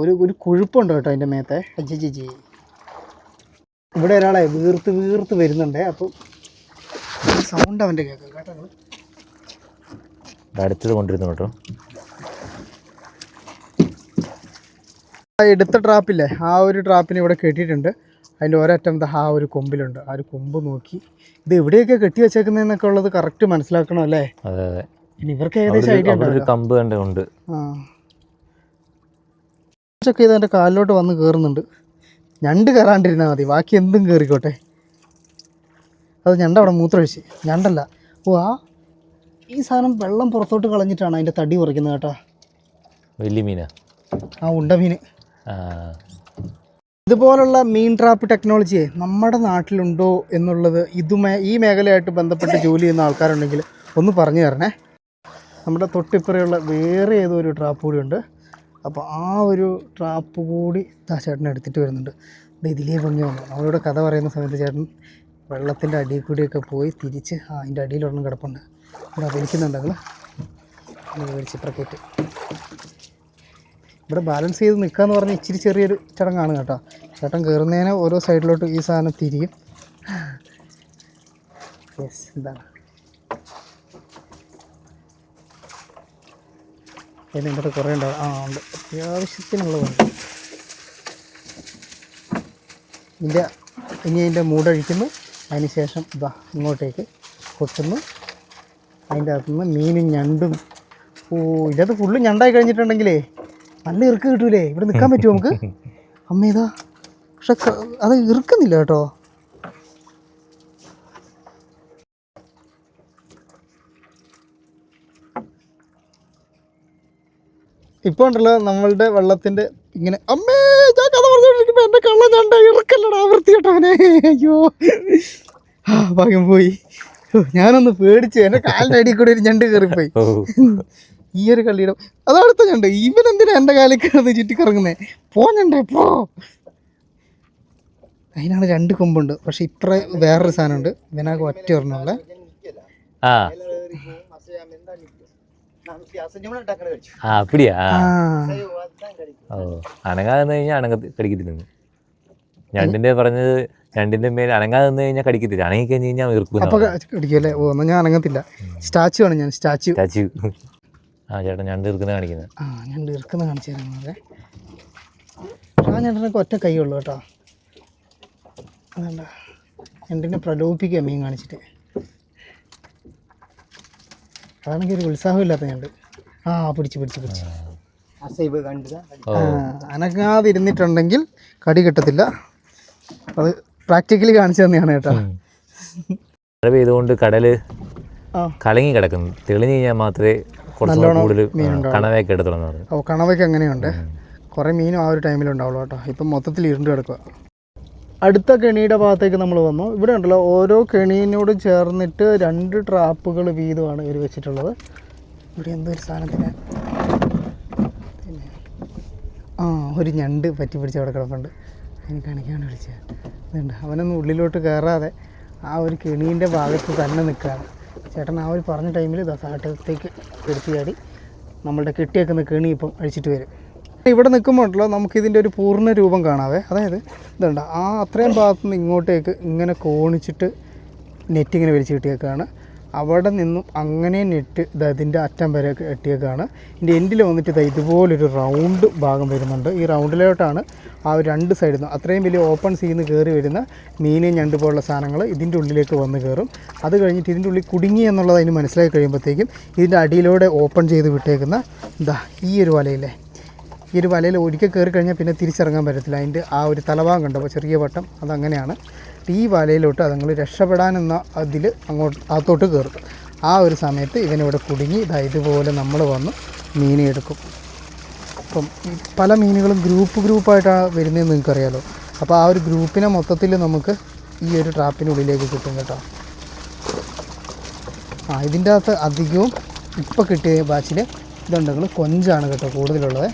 ഒരു കൊഴുപ്പുണ്ട് കേട്ടോ അതിൻ്റെ മേത്തെ. അജ്ജി ഇവിടെ ഒരാളെ വീർത്ത് വരുന്നുണ്ട്. അപ്പം സൗണ്ട് അവൻ്റെ കേൾക്കാം കേട്ടോ. അടുത്തത് കൊണ്ടിരുന്നു കേട്ടോ. എടുത്ത ട്രാപ്പില്ലേ, ആ ഒരു ട്രാപ്പിനെ ഇവിടെ കെട്ടിയിട്ടുണ്ട്. അതിൻ്റെ ഒരറ്റം ആ ഒരു കൊമ്പിലുണ്ട്. ആ ഒരു കൊമ്പ് നോക്കി ഇത് എവിടെയൊക്കെ കെട്ടി വെച്ചേക്കുന്നതെന്നൊക്കെ ഉള്ളത് കറക്റ്റ് മനസ്സിലാക്കണം അല്ലേ? അതെ അതെ. പിന്നെ ഇവർക്ക് ഏകദേശം ഐഡിയ കമ്പ് ഉണ്ട്. ആ ഒക്കെ ഇത് എൻ്റെ കാലിലോട്ട് വന്ന് കയറുന്നുണ്ട്. ഞണ്ട് കയറാണ്ടിരുന്നാൽ മതി, ബാക്കി എന്തും കയറിക്കോട്ടെ. അത് ഞണ്ട് അവിടെ മൂത്രമൊഴിച്ച്. ഞണ്ടല്ല, ഈ സാധനം വെള്ളം പുറത്തോട്ട് കളഞ്ഞിട്ടാണ് അതിൻ്റെ തടി കുറയ്ക്കുന്നത് കേട്ടോ. വലിയ മീനാ, ആ ഉണ്ടമീൻ. ഇതുപോലുള്ള മീൻ ട്രാപ്പ് ടെക്നോളജിയെ നമ്മുടെ നാട്ടിലുണ്ടോ എന്നുള്ളത് ഈ മേഖലയായിട്ട് ബന്ധപ്പെട്ട് ജോലി ചെയ്യുന്ന ആൾക്കാരുണ്ടെങ്കിൽ ഒന്ന് പറഞ്ഞു തരണേ. നമ്മുടെ തൊട്ടിപ്പുറയുള്ള വേറെ ഏതോ ഒരു ട്രാപ്പ് കൂടി ഉണ്ട്. അപ്പോൾ ആ ഒരു ട്രാപ്പ് കൂടി ചേട്ടൻ എടുത്തിട്ട് വരുന്നുണ്ട്. ഇതിലേ ഭംഗി വന്നു. നമ്മളിവിടെ കഥ പറയുന്ന സമയത്ത് ചേട്ടൻ വെള്ളത്തിൻ്റെ അടിയിൽ കൂടിയൊക്കെ പോയി തിരിച്ച് അതിൻ്റെ അടിയിലൊരെണ്ണം കിടപ്പുണ്ട്. ഇവിടെ വലിക്കുന്നുണ്ടെങ്കിൽ മേടിച്ച് പ്രക്കേറ്റ് ഇവിടെ ബാലൻസ് ചെയ്ത് നിൽക്കാന്ന് പറഞ്ഞാൽ ഇച്ചിരി ചെറിയൊരു ചടങ്ങാണ് കേട്ടോ. ചേട്ടൻ കയറുന്നതിന് ഓരോ സൈഡിലോട്ട് ഈ സാധനം തിരിയും. യെസ്, എന്താണ് അതിൻ്റെ കുറേ ഉണ്ടാവും. ഉണ്ട്, അത്യാവശ്യത്തിനുള്ളതുണ്ട്. ഇനി അതിൻ്റെ മൂടഴിക്കുന്നു. അതിന് ശേഷം ഇങ്ങോട്ടേക്ക് കൊട്ടുന്നു. അതിൻ്റെ അകത്തുനിന്ന് മീനും ഞണ്ടും. ഇതിനകത്ത് ഫുള്ള് ഞണ്ടായി കഴിഞ്ഞിട്ടുണ്ടെങ്കിലേ നല്ല ഇറുക്ക് കിട്ടൂലേ? ഇവിടെ നിൽക്കാൻ പറ്റുമോ നമുക്ക്? അമ്മേതാ, പക്ഷെ അത് ഇറുക്കുന്നില്ല കേട്ടോ. ഇപ്പോൾ ഉണ്ടല്ലോ നമ്മളുടെ വെള്ളത്തിൻ്റെ ഇങ്ങനെ. അമ്മേ, ഞാൻ കഥ പറഞ്ഞോണ്ടിരിക്കുമ്പോൾ എൻ്റെ കള്ള ഞണ്ട ഇറക്കല്ലടാ, വൃത്തികെട്ടവനെ. അയ്യോ, ഭാഗ്യം പോയി. ഞാനൊന്ന് പേടിച്ചു, എൻ്റെ കാലിൻ്റെ അടിയിൽ കൂടി ഒരു ഞണ്ട് കയറിപ്പോയി. ഈ ഒരു കളിയുടെ അതടുത്ത ഞണ്ട്. ഇവനെന്തിനാ എൻ്റെ കാലിൽ കിടന്ന് ചുറ്റിക്കറങ്ങുന്നേ? ഞണ്ടേ പോ. അതിനാണ് 2 കൊമ്പുണ്ട്. പക്ഷെ ഇപ്പറ വേറൊരു സാധനമുണ്ട്. ഇവനാകെ ഒറ്റ ഒരെണ്ണമുള്ള. அப்படியா? അനങ്ങാതെ കഴിഞ്ഞാൽ കടിക്കത്തില്ല. ഞണ്ടിന്റെ പറഞ്ഞത് ഞണ്ടിന്റെ മേലെ അനങ്ങാതെ നിന്ന് കഴിഞ്ഞാൽ കടിക്കത്തില്ല. അനങ്ങി കഴിഞ്ഞ് കഴിഞ്ഞാൽ കടിക്കുമല്ലേ? ഓ, എന്നാൽ ഞാൻ അനങ്ങത്തില്ല. സ്റ്റാച്ചു ആണ് ഞാൻ. സ്റ്റാച്ചു. ചേട്ടൻ ഞണ്ട് ഇറുക്കുന്ന കാണിക്കുന്നത്. ഞണ്ട് ഇറുക്കുന്ന കാണിച്ചു തരുന്നത്. ആ ഞണ്ടിനൊക്കെ ഒറ്റ കൈ ഉള്ളു കേട്ടോ. അതല്ല, ഞണ്ടിനെ പ്രലോഭിപ്പിക്കുക മീൻ കാണിച്ചിട്ട്. അതാണെങ്കിൽ ഒരു ഉത്സാഹമില്ലാത്ത ഞണ്ട്. പിടിച്ച് അനങ്ങാതിരുന്നിട്ടുണ്ടെങ്കിൽ കടി കിട്ടത്തില്ല. അത് പ്രാക്ടിക്കലി കാണിച്ചു തന്നെയാണ് കേട്ടോ. മഴ പെയ്തുകൊണ്ട് കടല് കലങ്ങി കിടക്കുന്നു. തെളിഞ്ഞു കഴിഞ്ഞാൽ മാത്രമേ കൂടുതൽ കണവയൊക്കെ എടുത്തുള്ളൂ. കണവയ്ക്ക് അങ്ങനെയുണ്ട്. കുറേ മീനും ആ ഒരു ടൈമിലുണ്ടാവുള്ളൂ കേട്ടോ. ഇപ്പം മൊത്തത്തിൽ ഇരുണ്ട് കിടക്കുക. അടുത്ത കെണിയുടെ ഭാഗത്തേക്ക് നമ്മൾ വന്നു. ഇവിടെ ഉണ്ടല്ലോ, ഓരോ കെണിയോട് ചേർന്നിട്ട് 2 ട്രാപ്പുകൾ വീതമാണ് ഇവർ വെച്ചിട്ടുള്ളത്. ഇവിടെ എന്തോ ഒരു സാധനത്തിന് ഒരു ഞണ്ട് പറ്റി പിടിച്ച് അവിടെ കിടപ്പുണ്ട്. അതിന് കാണിക്കാണ് വിളിച്ചത്. അതുകൊണ്ട് അവനൊന്നും ഉള്ളിലോട്ട് കയറാതെ ആ ഒരു കെണീൻ്റെ ഭാഗത്ത് തന്നെ നിൽക്കുകയാണ് ചേട്ടൻ. ആ ഒരു പറഞ്ഞ ടൈമിൽ താഴത്തേക്ക് എടുത്ത് ചാടി നമ്മളുടെ കെട്ടിയേക്കുന്ന കെണി ഇപ്പം അഴിച്ചിട്ട് വരും. ഇവിടെ നിൽക്കുമ്പോഴല്ലോ നമുക്കിതിൻ്റെ ഒരു പൂർണ്ണ രൂപം കാണാവേ. അതായത് ഇതുണ്ട്, അത്രയും ഭാഗത്തുനിന്ന് ഇങ്ങോട്ടേക്ക് ഇങ്ങനെ കോണിച്ചിട്ട് നെറ്റ് ഇങ്ങനെ വലിച്ചു കിട്ടിയേക്കാണ്. അവിടെ നിന്നും അങ്ങനെ നെറ്റ് ഇതിൻ്റെ അറ്റം വരെ കെട്ടിയേക്കാണ്. ഇതിൻ്റെ എൻഡിൽ വന്നിട്ട് ഇതുപോലൊരു റൗണ്ട് ഭാഗം വരുന്നുണ്ട്. ഈ റൗണ്ടിലോട്ടാണ് ആ ഒരു 2 സൈഡിൽ നിന്ന് അത്രയും വലിയ ഓപ്പൺ സീന്ന് കയറി വരുന്ന മീനും ഞണ്ട് പോലുള്ള സാധനങ്ങൾ ഇതിൻ്റെ ഉള്ളിലേക്ക് വന്ന് കയറും. അത് കഴിഞ്ഞിട്ട് ഇതിൻ്റെ ഉള്ളിൽ കുടുങ്ങി എന്നുള്ളത് അതിന് മനസ്സിലാക്കി കഴിയുമ്പോഴത്തേക്കും ഇതിൻ്റെ അടിയിലൂടെ ഓപ്പൺ ചെയ്ത് വിട്ടേക്കുന്ന ഈ ഒരു വലയില്ലേ, ഈ ഒരു വലയിൽ ഒരിക്കൽ കയറി കഴിഞ്ഞാൽ പിന്നെ തിരിച്ചിറങ്ങാൻ പറ്റത്തില്ല. അതിൻ്റെ ആ ഒരു തലഭാഗം കണ്ടപ്പോൾ ചെറിയ വട്ടം അതങ്ങനെയാണ്. ഈ വലയിലോട്ട് അതുങ്ങൾ രക്ഷപ്പെടാനെന്ന അതിൽ അകത്തോട്ട് കയറും. ആ ഒരു സമയത്ത് ഇവനിവിടെ കുടുങ്ങി ഇതുപോലെ നമ്മൾ വന്ന് മീനെ എടുക്കും. അപ്പം പല മീനുകളും ഗ്രൂപ്പായിട്ടാണ് വരുന്നതെന്ന് നിങ്ങൾക്കറിയാലോ. അപ്പോൾ ആ ഒരു ഗ്രൂപ്പിനെ മൊത്തത്തിൽ നമുക്ക് ഈ ഒരു ട്രാപ്പിനുള്ളിലേക്ക് കിട്ടും കേട്ടോ. ഇതിൻ്റെ അകത്ത് അധികവും ഇപ്പോൾ കിട്ടിയ ബാച്ചിൽ ഇതുണ്ടെങ്കിൽ കൊഞ്ചാണ് കേട്ടോ കൂടുതലുള്ളത്,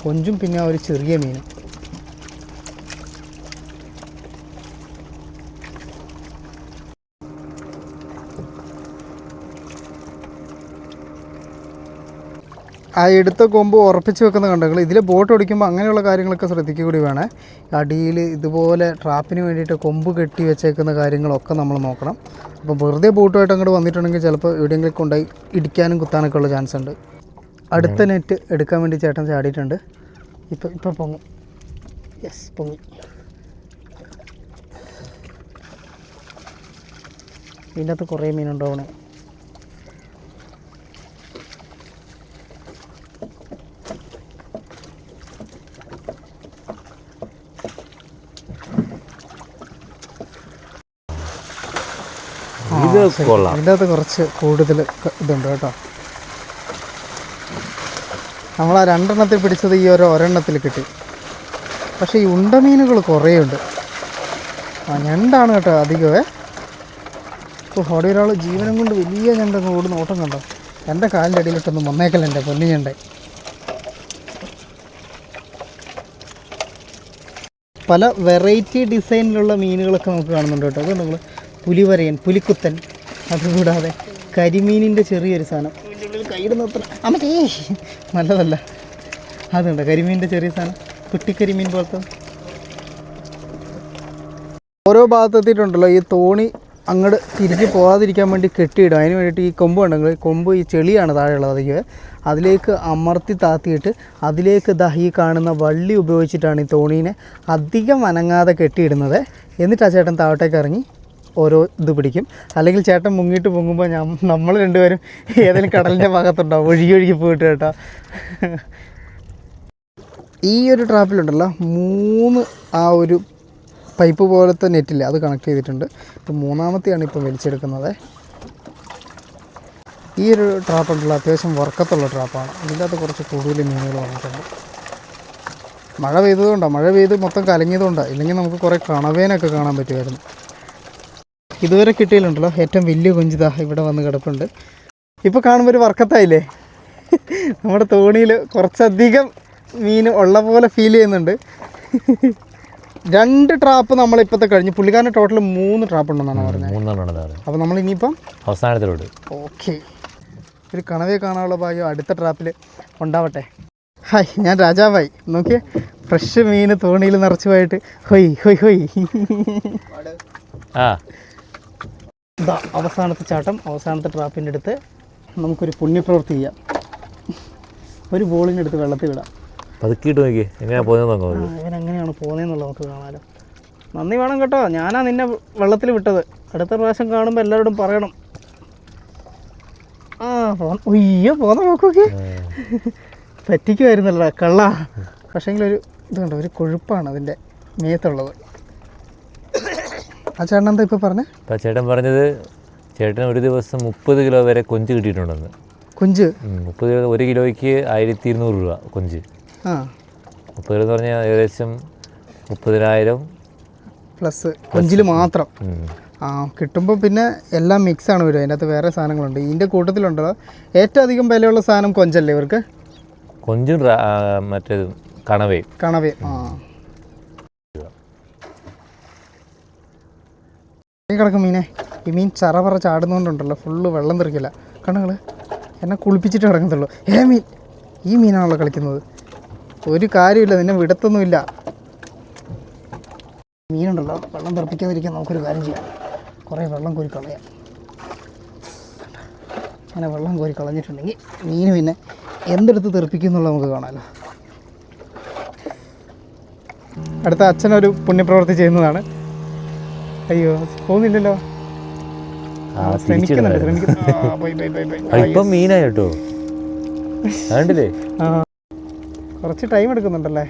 കൊഞ്ചും പിന്നെ ഒരു ചെറിയ മീനും. ആ എടുത്ത കൊമ്പ് ഉറപ്പിച്ച് വെക്കുന്ന കണ്ടെങ്കിൽ ഇതിൽ ബോട്ട് ഓടിക്കുമ്പോൾ അങ്ങനെയുള്ള കാര്യങ്ങളൊക്കെ ശ്രദ്ധിക്കുക കൂടി വേണേ. അടിയിൽ ഇതുപോലെ ട്രാപ്പിന് വേണ്ടിയിട്ട് കൊമ്പ് കെട്ടി വെച്ചേക്കുന്ന കാര്യങ്ങളൊക്കെ നമ്മൾ നോക്കണം. അപ്പോൾ വെറുതെ ബോട്ടുമായിട്ട് അങ്ങോട്ട് വന്നിട്ടുണ്ടെങ്കിൽ ചിലപ്പോൾ എവിടെയെങ്കിലും കൊണ്ടുപോയി ഇടിക്കാനും കുത്താനൊക്കെ ഉള്ള ചാൻസ് ഉണ്ട്. അടുത്ത നെറ്റ് എടുക്കാൻ വേണ്ടി ചേട്ടൻ ചാടിയിട്ടുണ്ട്. ഇപ്പം പൊങ്ങും. യെസ്, പൊങ്ങി. ഇതിൻ്റെ അകത്ത് കുറേ മീനുണ്ടാവണേ. ഇതിൻ്റെ അകത്ത് കുറച്ച് കൂടുതൽ ഇതുണ്ട് കേട്ടോ. നമ്മൾ ആ 2 എണ്ണത്തിൽ പിടിച്ചത് ഈ ഒരെണ്ണത്തിൽ കിട്ടി. പക്ഷേ ഈ ഉണ്ടമീനുകൾ കുറേ ഉണ്ട്. ഞണ്ടാണ് കേട്ടോ അധികമേ. ഇപ്പോൾ അവിടെ ഒരാൾ ജീവനം കൊണ്ട് വലിയ ഞണ്ടങ്ങ് ഓടുന്ന ഓട്ടം കണ്ടോ. എൻ്റെ കാലിൻ്റെ അടിയിലിട്ടൊന്ന് വന്നേക്കല്ല എൻ്റെ പൊന്നു ഞണ്ട്. പല വെറൈറ്റി ഡിസൈനിലുള്ള മീനുകളൊക്കെ നമുക്ക് കാണുന്നുണ്ട് കേട്ടോ. അത് നമ്മൾ പുലിവരയൻ, പുലിക്കുത്തൻ, അതുകൂടാതെ കരിമീനിൻ്റെ ചെറിയൊരു സാധനം കൈയിടുന്ന അത്ര അമ്മേ നല്ലതല്ല. അതുണ്ട് കരിമീനിൻ്റെ ചെറിയ സാധനം, കുട്ടിക്കരിമീൻ പോലത്തെ. ഓരോ ഭാഗത്തെത്തിയിട്ടുണ്ടല്ലോ ഈ തോണി അങ്ങോട്ട് തിരിഞ്ഞ് പോകാതിരിക്കാൻ വേണ്ടി കെട്ടിയിടും. അതിന് വേണ്ടിയിട്ട് ഈ കൊമ്പ് ഉണ്ടെങ്കിൽ കൊമ്പ് ഈ ചെളിയാണ് താഴെയുള്ളത്, അധികം അതിലേക്ക് അമർത്തി താത്തിയിട്ട് അതിലേക്ക് ഈ കാണുന്ന വള്ളി ഉപയോഗിച്ചിട്ടാണ് ഈ തോണീനെ അധികം അനങ്ങാതെ കെട്ടിയിടുന്നത്. എന്നിട്ട് ആ ചേട്ടൻ താഴോട്ടേക്ക് ഇറങ്ങി ഓരോ ഇത് പിടിക്കും. അല്ലെങ്കിൽ ചേട്ടൻ മുങ്ങിയിട്ട് പൊങ്ങുമ്പോൾ നമ്മൾ രണ്ടുപേരും ഏതെങ്കിലും കടലിൻ്റെ ഭാഗത്തുണ്ടാവും, ഒഴുകി പോയിട്ട് കേട്ടോ. ഈ ഒരു ട്രാപ്പിലുണ്ടല്ലോ 3 ആ ഒരു പൈപ്പ് പോലത്തെ നെറ്റില്ല അത് കണക്ട് ചെയ്തിട്ടുണ്ട്. ഇപ്പോൾ 3ാമത്തെയാണ് ഇപ്പോൾ വലിച്ചെടുക്കുന്നത്. ഈ ഒരു ട്രാപ്പുണ്ടല്ലോ അത്യാവശ്യം വർക്കത്തുള്ള ട്രാപ്പാണ്. ഇതിൻ്റെ അകത്ത് കുറച്ച് കൂടുതൽ മീനുകൾ വന്നിട്ടുണ്ട്. മഴ പെയ്തതുകൊണ്ടാണ്, മഴ പെയ്ത് മൊത്തം കലങ്ങിയതുകൊണ്ടാണ്. ഇല്ലെങ്കിൽ നമുക്ക് കുറേ കണവേനൊക്കെ കാണാൻ പറ്റുമായിരുന്നു. ഇതുവരെ കിട്ടിയിട്ടുണ്ടല്ലോ ഏറ്റവും വലിയ കൊഞ്ചിതാ ഇവിടെ വന്ന് കിടപ്പുണ്ട്. ഇപ്പോൾ കാണുമ്പോൾ ഒരു വർക്കത്തായില്ലേ. നമ്മുടെ തോണിയിൽ കുറച്ചധികം മീൻ ഉള്ള പോലെ ഫീൽ ചെയ്യുന്നുണ്ട്. 2 ട്രാപ്പ് നമ്മളിപ്പോഴത്തെ കഴിഞ്ഞ്. പുള്ളിക്കാരൻ്റെ ടോട്ടൽ 3 ട്രാപ്പ് ഉണ്ടെന്നാണ് പറഞ്ഞത്. അപ്പോൾ നമ്മൾ ഇനിയിപ്പം അവസാനത്തിലോട്ട് ഓക്കെ ഒരു കണവയെ കാണാനുള്ള ഭാഗ്യം അടുത്ത ട്രാപ്പിൽ ഉണ്ടാവട്ടെ. ഹായ്, ഞാൻ രാജാവായി. നോക്കിയേ, ഫ്രഷ് മീൻ തോണിയിൽ നിറച്ചു പോയിട്ട് ഹൊയ് ഹൊയ് ഹൊയ്. ഇതാ അവസാനത്തെ ചാട്ടം, അവസാനത്തെ ട്രാപ്പിൻ്റെ അടുത്ത് നമുക്കൊരു പുണ്യപ്രവൃത്തി ചെയ്യാം. ഒരു ബോളിനെടുത്ത് വെള്ളത്തിൽ വിടാം. പതുക്കിയിട്ട് നോക്കി എങ്ങനെയാണ് പോകുന്നത്. ഇവനെങ്ങനെയാണ് പോകുന്നതെന്നുള്ളത് നമുക്ക് കാണാമല്ലോ. നന്ദി വേണം കേട്ടോ, ഞാനാ നിന്നെ വെള്ളത്തിൽ വിട്ടത്. അടുത്ത പ്രാവശ്യം കാണുമ്പോൾ എല്ലാവരോടും പറയണം. അയ്യോ പോകുന്ന നോക്കൊക്കെ പറ്റിക്കുമായിരുന്നല്ലോ കള്ള. പക്ഷേങ്കിലൊരു ഇതുണ്ട്, ഒരു കൊഴുപ്പാണ് അതിൻ്റെ മേത്തുള്ളത്. ആ ചേട്ടൻ എന്താ ഇപ്പോൾ പറഞ്ഞത്? അപ്പോൾ ചേട്ടൻ പറഞ്ഞത് ചേട്ടന് ഒരു ദിവസം 30 കിലോ വരെ കൊഞ്ച് കിട്ടിയിട്ടുണ്ടെന്ന്. കൊഞ്ച് 30 കിലോ, 1 കിലോയ്ക്ക് 1200 രൂപ കൊഞ്ച്. 30 കിലോ എന്ന് പറഞ്ഞാൽ ഏകദേശം 30,000 പ്ലസ് കൊഞ്ചിൽ മാത്രം. കിട്ടുമ്പോൾ പിന്നെ എല്ലാം മിക്സാണ് വരിക. അതിൻ്റെ അകത്ത് വേറെ സാധനങ്ങളുണ്ട്. ഇതിൻ്റെ കൂട്ടത്തിലുണ്ടല്ലോ ഏറ്റവും അധികം വിലയുള്ള സാധനം കൊഞ്ചല്ലേ ഇവർക്ക്? കൊഞ്ചും മറ്റേത് കണവയും. കിടക്കും മീനെ. ഈ മീൻ ചറപറ ചാടുന്നതുകൊണ്ടുണ്ടല്ലോ ഫുള്ള് വെള്ളം തെറിക്കില്ല. കണ്ണുകൾ എന്നെ കുളിപ്പിച്ചിട്ട് കിടക്കത്തുള്ളൂ. മീൻ, ഈ മീനാണല്ലോ കളിക്കുന്നത്. ഒരു കാര്യമില്ല, നിന്നെ വിടത്തൊന്നുമില്ല. മീനുണ്ടല്ലോ വെള്ളം തെറിപ്പിക്കാതിരിക്കാൻ നമുക്കൊരു കാര്യം ചെയ്യാം. കുറേ വെള്ളം കോരി കളയാം. അങ്ങനെ വെള്ളം കോരി കളഞ്ഞിട്ടുണ്ടെങ്കിൽ മീൻ പിന്നെ എന്തെടുത്ത് തെറിപ്പിക്കും എന്നുള്ളത് നമുക്ക് കാണാമല്ലോ. അടുത്ത അച്ഛനൊരു പുണ്യപ്രവൃത്തി ചെയ്യുന്നതാണ്. അയ്യോ പോകുന്നില്ലല്ലോ. ഇപ്പം മീനായി കേട്ടോ. കുറച്ച് ടൈം എടുക്കുന്നുണ്ടല്ലേ.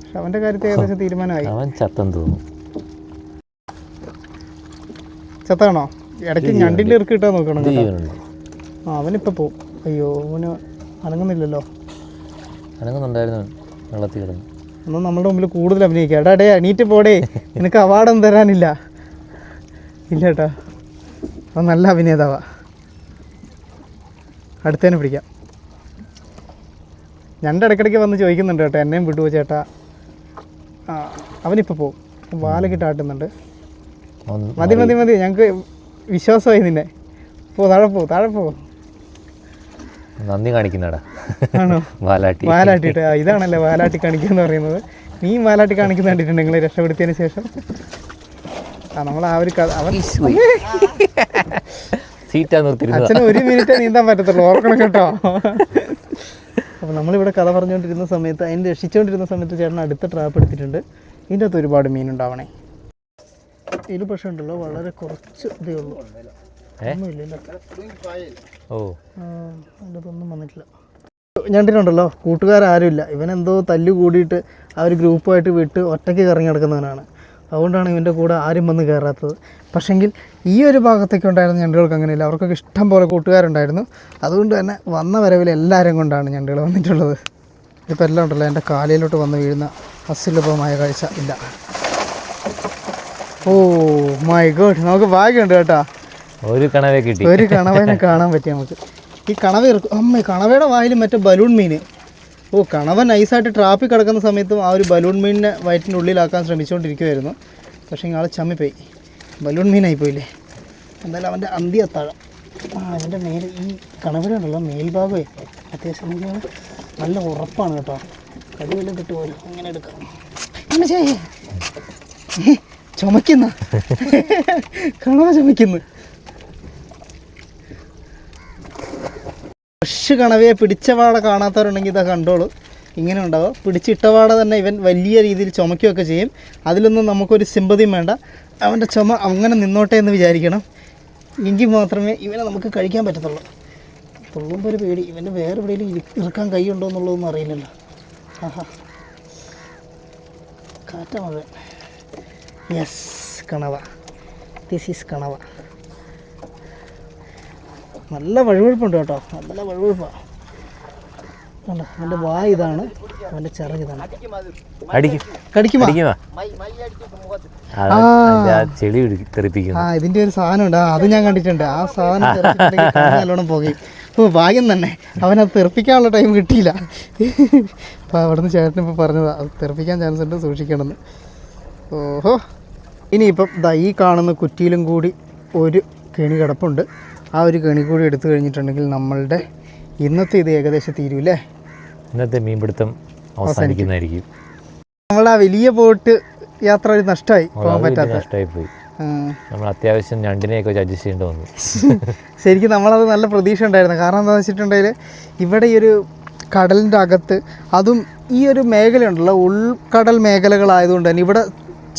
പക്ഷെ അവൻ്റെ കാര്യത്തിൽ ഏകദേശം തീരുമാനമായി. അവൻ ചത്തെന്ന് തോന്നുന്നു. ചത്താണോ? ഇടയ്ക്ക് ഞണ്ടിൻ്റെ ഇറക്കി ഇട്ടാൽ നോക്കണം. അവനിപ്പോൾ പോവും. അയ്യോ അവന് അനങ്ങുന്നില്ലല്ലോ. അനങ്ങുന്നുണ്ടായിരുന്നു വെള്ളത്തിൽ കിടന്നു. എന്നാൽ നമ്മുടെ മുമ്പിൽ കൂടുതൽ അഭിനയിക്കുക. എടാ എണീറ്റ് പോടേ, നിനക്ക് അവാർഡൊന്നും തരാനില്ല. ഇല്ല കേട്ടോ, അത് നല്ല അഭിനേതാവാ. അടുത്തതിനെ പിടിക്കാം. ഞണ്ട് ഇടയ്ക്കിടയ്ക്ക് വന്ന് ചോദിക്കുന്നുണ്ട് കേട്ടോ, എന്നെയും വിടുവോ ചേട്ടാ. ആ അവനിപ്പോൾ പോവും, വാലൊക്കെ ഇട്ട് ആട്ടുന്നുണ്ട്. മതി മതി മതി, ഞങ്ങൾക്ക് വിശ്വാസമായി നിന്നെ. താഴെ പോ. നന്ദി കാണിക്കുന്നടാ. ആണോ? വാലാട്ടിട്ട് ഇതാണല്ലേ വാലാട്ടി കാണിക്കുക എന്ന് പറയുന്നത്. നീ വാലാട്ടി കാണിക്കുന്ന കണ്ടിട്ടുണ്ട് നിങ്ങൾ രക്ഷപ്പെടുത്തിയതിന് ശേഷം. നമ്മൾ ആ ഒരു അവൻ അച്ഛന് 1 മിനിറ്റ് നീന്താൻ പറ്റത്തുള്ളൂ, ഓർക്കണം കേട്ടോ. അപ്പോൾ നമ്മളിവിടെ കഥ പറഞ്ഞുകൊണ്ടിരുന്ന സമയത്ത്, അതിന് രക്ഷിച്ചുകൊണ്ടിരുന്ന സമയത്ത് ചേട്ടൻ അടുത്ത ട്രാപ്പ് എടുത്തിട്ടുണ്ട്. ഇതിൻ്റെ അകത്ത് ഒരുപാട് മീനുണ്ടാവണേ. ഇതിൽ പക്ഷേ ഉണ്ടല്ലോ വളരെ കുറച്ച് ഇതേ ഉള്ളൂ, ഒന്നുമില്ല. അതിനകത്തൊന്നും വന്നിട്ടില്ല. ഞണ്ടിനുണ്ടല്ലോ കൂട്ടുകാരും ഇവനെന്തോ തല്ലു കൂടിയിട്ട് ആ ഒരു ഗ്രൂപ്പായിട്ട് വിട്ട് ഒറ്റയ്ക്ക് കറങ്ങി നടക്കുന്നവനാണ്. അതുകൊണ്ടാണ് ഇവൻ്റെ കൂടെ ആരും വന്ന് കയറാത്തത്. പക്ഷെങ്കിൽ ഈ ഒരു ഭാഗത്തൊക്കെ ഉണ്ടായിരുന്ന ഞണ്ടുകൾക്ക് അങ്ങനെയില്ല, അവർക്കൊക്കെ ഇഷ്ടം പോലെ കൂട്ടുകാരുണ്ടായിരുന്നു. അതുകൊണ്ട് തന്നെ വന്ന വരവിൽ എല്ലാവരും കൊണ്ടാണ് ഞണ്ടുകൾ വന്നിട്ടുള്ളത്. ഇതിപ്പോൾ എല്ലാം ഉണ്ടല്ലോ എൻ്റെ കാലിലോട്ട് വന്ന് വീഴുന്ന അസുലഭമായ കാഴ്ച ഇല്ല. ഓ മൈ ഗോഡ്, നമുക്ക് ഭാഗ്യമുണ്ട് കേട്ടോ. ഒരു കണവനെ കാണാൻ പറ്റി നമുക്ക്. ഈ കണവ ഇറക്കും. അമ്മ കണവയുടെ വായിൽ മറ്റേ ബലൂൺ മീൻ. ഓ കണവൻ നൈസായിട്ട് ട്രാപ്പിൽ കിടക്കുന്ന സമയത്തും ആ ഒരു ബലൂൺ മീനിനെ വയറ്റിൻ്റെ ഉള്ളിലാക്കാൻ ശ്രമിച്ചുകൊണ്ടിരിക്കുമായിരുന്നു. പക്ഷേ ആൾ ചമ്മിപ്പോയി, ബലൂൺ മീനായിപ്പോയില്ലേ. എന്തായാലും അവൻ്റെ അന്തി അത്താഴം. അവൻ്റെ ഈ കണവയുടെ ഉണ്ടല്ലോ മേൽഭാഗമേ അത്യാവശ്യം നല്ല ഉറപ്പാണ് കേട്ടോ. കടിവെല്ലാം കിട്ടുമല്ലോ, അങ്ങനെ എടുക്കാം. ചുമക്കുന്ന കണവ ചുമക്കുന്നു. ഫ്രഷ് കണവയെ പിടിച്ചവാട കാണാത്തവരുണ്ടെങ്കിൽ ഇതാ കണ്ടോളൂ, ഇങ്ങനെ ഉണ്ടാവും. പിടിച്ചിട്ടവാട തന്നെ ഇവൻ വലിയ രീതിയിൽ ചുമക്കുകയൊക്കെ ചെയ്യും. അതിലൊന്നും നമുക്കൊരു സിമ്പതിയും വേണ്ട. അവൻ്റെ ചുമ അങ്ങനെ നിന്നോട്ടെ എന്ന് വിചാരിക്കണം. എങ്കിൽ മാത്രമേ ഇവനെ നമുക്ക് കഴിക്കാൻ പറ്റത്തുള്ളൂ. തുള്ളുമ്പോൾ ഒരു പേടി, ഇവൻ്റെ വേറെ എവിടെയെങ്കിലും ഇറക്കാൻ കൈയുണ്ടോ എന്നുള്ളതൊന്നും അറിയില്ലല്ലോ. ആഹാ കാറ്റ മഴ. യെസ് കണവ, ദിസ് ഈസ് കണവ. നല്ല വഴുവഴുപ്പുണ്ട് കേട്ടോ, നല്ല വഴുവഴുപ്പാണ്. അവൻ്റെ വായ ഇതാണ്, അവൻ്റെ ചിറക് ഇതാണ്. ഇതിൻ്റെ ഒരു സാധനം ഉണ്ട്, അത് ഞാൻ കണ്ടിട്ടുണ്ട്. ആ സാധനം നല്ലോണം പോകുകയും. ഓ ഭാഗ്യം തന്നെ, അവനത് തെറിപ്പിക്കാനുള്ള ടൈം കിട്ടിയില്ല. അപ്പോൾ അവിടുന്ന് ചേട്ടനിപ്പോൾ പറഞ്ഞതാ അത് തെറിപ്പിക്കാൻ ചാൻസ് ഉണ്ട്, സൂക്ഷിക്കണമെന്ന്. ഓഹോ, ഇനിയിപ്പം ഈ കാണുന്ന കുറ്റിയിലും കൂടി ഒരു കെണി കിടപ്പുണ്ട്. ആ ഒരു കെണി കൂടി എടുത്തു കഴിഞ്ഞിട്ടുണ്ടെങ്കിൽ നമ്മളുടെ ഇന്നത്തെ ഇത് ഏകദേശം തീരുമല്ലേ. ഇന്നത്തെ മീൻപിടുത്തം അവസാനിക്കുന്നതായിരിക്കും. നമ്മളാ വലിയ ബോട്ട് യാത്ര ഒരു നഷ്ടമായി പോകാൻ പറ്റാത്ത നഷ്ടമായിപ്പോയി. നമ്മൾ അത്യാവശ്യം ഞണ്ടിനെയൊക്കെ അഡ്ജസ്റ്റ് ചെയ്യേണ്ടി വന്നു. ശരിക്കും നമ്മളത് നല്ല പ്രതീക്ഷ ഉണ്ടായിരുന്നു. കാരണം എന്താണെന്ന് വെച്ചിട്ടുണ്ടെങ്കിൽ ഇവിടെ ഈ ഒരു കടലിൻ്റെ അകത്ത്, അതും ഈ ഒരു മേഖലയുണ്ടല്ലോ ഉൾക്കടൽ മേഖലകളായതുകൊണ്ട് തന്നെ ഇവിടെ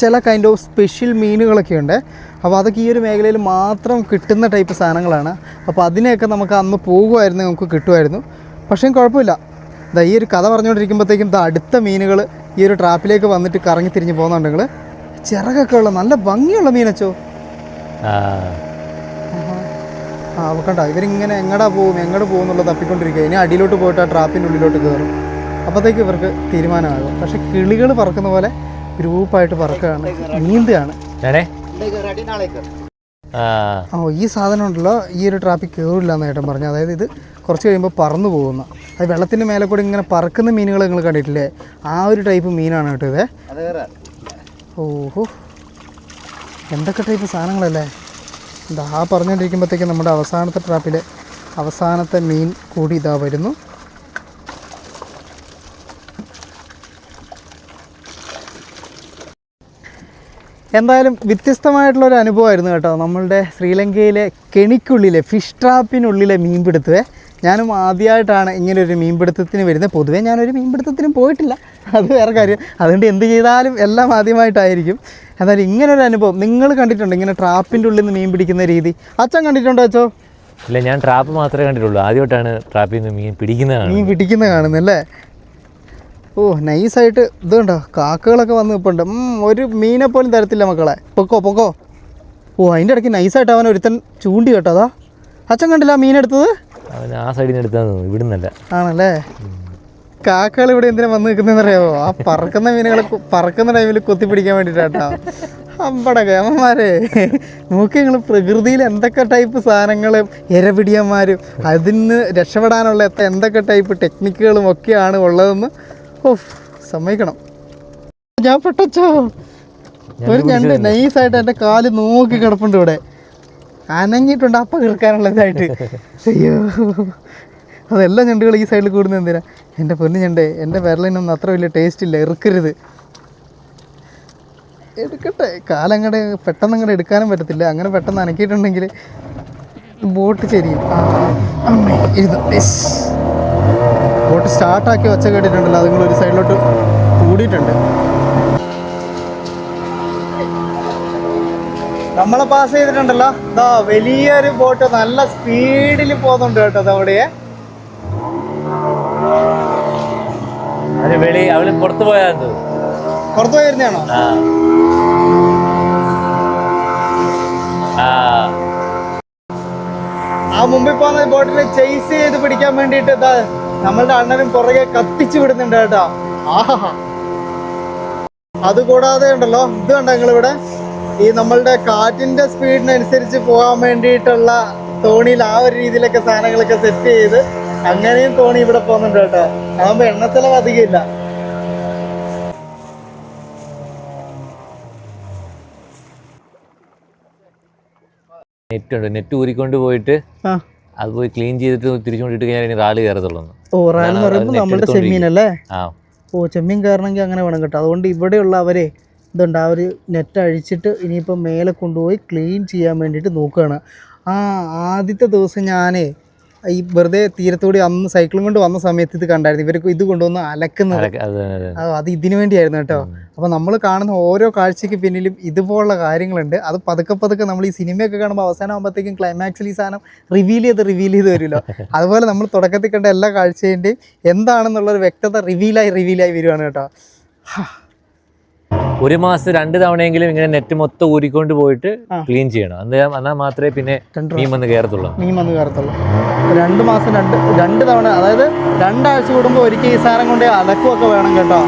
ചില കൈൻഡ് ഓഫ് സ്പെഷ്യൽ മീനുകളൊക്കെ ഉണ്ട്. അപ്പോൾ അതൊക്കെ ഈ ഒരു മേഖലയിൽ മാത്രം കിട്ടുന്ന ടൈപ്പ് സാധനങ്ങളാണ്. അപ്പോൾ അതിനെയൊക്കെ നമുക്ക് അന്ന് പോകുമായിരുന്നു, നമുക്ക് കിട്ടുമായിരുന്നു. പക്ഷേ കുഴപ്പമില്ല. ഈ ഒരു കഥ പറഞ്ഞുകൊണ്ടിരിക്കുമ്പോഴത്തേക്കും അടുത്ത മീനുകൾ ഈ ഒരു ട്രാപ്പിലേക്ക് വന്നിട്ട് കറങ്ങി തിരിഞ്ഞ് പോകുന്നുണ്ടെങ്കിൽ ചിറകൊക്കെ ഉള്ള നല്ല ഭംഗിയുള്ള മീനച്ചോ. കണ്ടോ ഇവരിങ്ങനെ എങ്ങോട്ട് പോകും എന്നുള്ളത് തപ്പിക്കൊണ്ടിരിക്കുക. ഇനി അടിയിലോട്ട് പോയിട്ട് ആ ട്രാപ്പിൻ്റെ ഉള്ളിലോട്ട് കയറും. അപ്പോഴത്തേക്ക് ഇവർക്ക് തീരുമാനമാകും. പക്ഷേ കിളികൾ പറക്കുന്ന പോലെ ഗ്രൂപ്പായിട്ട് പറക്കുകയാണ്, നീന്തുകയാണ്. ഈ സാധനം ഉണ്ടല്ലോ ഈ ഒരു ട്രാപ്പിൽ കയറില്ല എന്ന് ഏട്ടൻ പറഞ്ഞു. അതായത് ഇത് കുറച്ച് കഴിയുമ്പോൾ പറന്നു പോകുന്ന, അത് വെള്ളത്തിൻ്റെ മേലെ കൂടി ഇങ്ങനെ പറക്കുന്ന മീനുകൾ നിങ്ങൾ കണ്ടിട്ടില്ലേ, ആ ഒരു ടൈപ്പ് മീനാണ് കേട്ടോ ഇത്. ഓഹോ എന്തൊക്കെ ടൈപ്പ് സാധനങ്ങളല്ലേ. ആ പറഞ്ഞുകൊണ്ടിരിക്കുമ്പോഴത്തേക്കും നമ്മുടെ അവസാനത്തെ ട്രാപ്പിലെ അവസാനത്തെ മീൻ കൂടി ഇതാ വരുന്നു. എന്തായാലും വ്യത്യസ്തമായിട്ടുള്ളൊരു അനുഭവമായിരുന്നു കേട്ടോ നമ്മളുടെ ശ്രീലങ്കയിലെ കെണിക്കുള്ളിലെ ഫിഷ് ട്രാപ്പിനുള്ളിലെ മീൻപിടുത്തമേ. ഞാനും ആദ്യമായിട്ടാണ് ഇങ്ങനൊരു മീൻപിടുത്തത്തിന് വരുന്നത്. പൊതുവേ ഞാനൊരു മീൻപിടുത്തത്തിനും പോയിട്ടില്ല, അത് വേറെ കാര്യം. അതുകൊണ്ട് എന്ത് ചെയ്താലും എല്ലാം ആദ്യമായിട്ടായിരിക്കും. എന്നാലും ഇങ്ങനൊരു അനുഭവം നിങ്ങൾ കണ്ടിട്ടുണ്ടോ? ഇങ്ങനെ ട്രാപ്പിൻ്റെ ഉള്ളിൽ നിന്ന് മീൻ പിടിക്കുന്ന രീതി അച്ഛൻ കണ്ടിട്ടുണ്ടോ അച്ഛോ? ഇല്ല, ഞാൻ ട്രാപ്പ് മാത്രമേ കണ്ടിട്ടുള്ളൂ. ആദ്യമായിട്ടാണ് ട്രാപ്പിൽ നിന്ന് മീൻ പിടിക്കുന്നത് കാണുന്നല്ലേ. ഓ നൈസായിട്ട് ഇതുണ്ടോ കാക്കകളൊക്കെ വന്ന് നിൽപ്പുണ്ട്. ഒരു മീനെ പോലും തരത്തില്ല മക്കളെ. പൊക്കോ. ഓ അതിൻ്റെ ഇടയ്ക്ക് നൈസായിട്ട് അവൻ ഒരുത്തൻ ചൂണ്ടി കേട്ടോ. അതാ അച്ഛൻ കണ്ടില്ല ആ മീനെടുത്തത്? അവൻ ആ സൈഡിൽ നിന്ന് എടുത്താൽ ഇവിടുന്നല്ല. ആണല്ലേ. കാക്കകൾ ഇവിടെ എന്തിനാ വന്ന് നിൽക്കുന്നതെന്ന് അറിയാമോ? ആ പറക്കുന്ന മീനുകളെ പറക്കുന്ന ടൈമിൽ കൊത്തിപ്പിടിക്കാൻ വേണ്ടിയിട്ടാട്ടോ. അമ്പടെ കേമന്മാരെ നോക്കി നിങ്ങൾ പ്രകൃതിയിൽ എന്തൊക്കെ ടൈപ്പ് സാധനങ്ങളും ഇരപിടിയന്മാരും അതിന് രക്ഷപ്പെടാനുള്ള എന്തൊക്കെ ടൈപ്പ് ടെക്നിക്കുകളും ഒക്കെയാണ് ഉള്ളതെന്ന് സമ്മതിക്കണം. ഞാൻ പെട്ടച്ചോ ഒരു ഞണ്ട് നൈസായിട്ട് എൻ്റെ കാല് നോക്കി കിടപ്പുണ്ട് ഇവിടെ, അനങ്ങിയിട്ടുണ്ട് അപ്പം കിടക്കാനുള്ളതായിട്ട്. അയ്യോ അതെല്ലാം ഞണ്ടുകൾ ഈ സൈഡിൽ കൂടുന്നത് എന്തിനാ? എൻ്റെ പൊന്നു ഞണ്ടേ, എൻ്റെ വിരലിനൊന്നും അത്ര വലിയ ടേസ്റ്റ് ഇല്ല, ഇറുക്കരുത്. എടുക്കട്ടെ, കാലങ്ങടെ പെട്ടെന്ന് അങ്ങോട്ട് എടുക്കാനും പറ്റത്തില്ല. അങ്ങനെ പെട്ടെന്ന് അനക്കിയിട്ടുണ്ടെങ്കിൽ ബോട്ട് ചെരിയും. അമ്മേ ബോട്ട് സ്റ്റാർട്ടാക്കി ഒച്ച കേട്ടിട്ടുണ്ടല്ലോ, അതുങ്ങൾ ഒരു സൈഡിലോട്ട് കൂടിയിട്ടുണ്ട്. നമ്മളെ പാസ് ചെയ്തിട്ടുണ്ടല്ലോ, ഇതാ വലിയൊരു ബോട്ട് നല്ല സ്പീഡിൽ പോകുന്നുണ്ട് കേട്ടോ. അതവിടെ പുറത്തു പോയാ പുറത്തു പോയിരുന്നാണോ? ആ മുമ്പിൽ പോകുന്ന ബോട്ടിനെ ചേസ് ചെയ്ത് പിടിക്കാൻ വേണ്ടിയിട്ട് ഇതാ നമ്മളുടെ അണ്ണനും പുറകെ കത്തിച്ചു വിടുന്നുണ്ട് കേട്ടോ. ആഹാ, അതുകൂടാതെ ഉണ്ടല്ലോ, ഇത് കണ്ടോ നിങ്ങളിവിടെ ഈ നമ്മളുടെ കാറ്റിന്റെ സ്പീഡിനനുസരിച്ച് പോകാൻ വേണ്ടിയിട്ടുള്ള തോണിയിൽ ആ ഒരു രീതിയിലൊക്കെ സാധനങ്ങളൊക്കെ സെറ്റ് ചെയ്ത് അങ്ങനെയും തോണി ഇവിടെ പോകുന്നുണ്ട് കേട്ടോ. അതാകുമ്പോ എണ്ണത്തിലും അധികം ഇല്ല. നെറ്റ് ഉണ്ട്, നെറ്റ് ഊരിക്കൊണ്ട് പോയിട്ട് അത് പോയി ക്ലീൻ ചെയ്തിട്ട് തിരിച്ചുകൊണ്ടിട്ട് കഴിഞ്ഞാൽ റാല് കയറത്തുള്ളൂ. റാല് എന്ന് പറയുമ്പോൾ നമ്മുടെ ചെമ്മീൻ അല്ലേ? ചെമ്മീൻ കയറണമെങ്കിൽ അങ്ങനെ വേണം കേട്ടോ. അതുകൊണ്ട് ഇവിടെയുള്ള അവരെ ഇതുണ്ട്, ആ ഒരു നെറ്റ് അഴിച്ചിട്ട് ഇനിയിപ്പോൾ മേലെ കൊണ്ടുപോയി ക്ലീൻ ചെയ്യാൻ വേണ്ടിയിട്ട് നോക്കുകയാണ്. ആദ്യത്തെ ദിവസം ഞാനേ ഈ വെറുതെ തീരത്തോടെ അന്ന് സൈക്കിളും കൊണ്ട് വന്ന സമയത്ത് ഇത് കണ്ടായിരുന്നു, ഇവർക്ക് ഇത് കൊണ്ടുവന്ന് അലക്കുന്നത്. അത് ഇതിനു വേണ്ടിയായിരുന്നു കേട്ടോ. അപ്പോൾ നമ്മൾ കാണുന്ന ഓരോ കാഴ്ചയ്ക്ക് പിന്നിലും ഇതുപോലുള്ള കാര്യങ്ങളുണ്ട്. അത് പതുക്കെ പതുക്കെ നമ്മൾ ഈ സിനിമയൊക്കെ കാണുമ്പോൾ അവസാനം ആകുമ്പോഴത്തേക്കും ക്ലൈമാക്സിൽ ഈ സാധനം റിവീൽ ചെയ്ത് വരുമല്ലോ, അതുപോലെ നമ്മൾ തുടക്കത്തിൽ കണ്ട എല്ലാ കാഴ്ചേൻ്റെയും എന്താണെന്നുള്ളൊരു വ്യക്തത റിവീലായി വരുവാണ് കേട്ടോ. ഒരു മാസം 2 തവണയെങ്കിലും ഇങ്ങനെ നെറ്റ് മൊത്തം ഊരിക്കൊണ്ട് പോയിട്ട് ക്ലീൻ ചെയ്യണം, എന്നാൽ മാത്രമേ പിന്നെ മീൻ വന്ന് കയറത്തുള്ളൂ. 2 മാസം 2 തവണ, അതായത് 2 ആഴ്ച കൂടുമ്പോൾ ഒരിക്കൽ ഈ സാധനം കൊണ്ട് അലക്കുമൊക്കെ വേണം കേട്ടോ.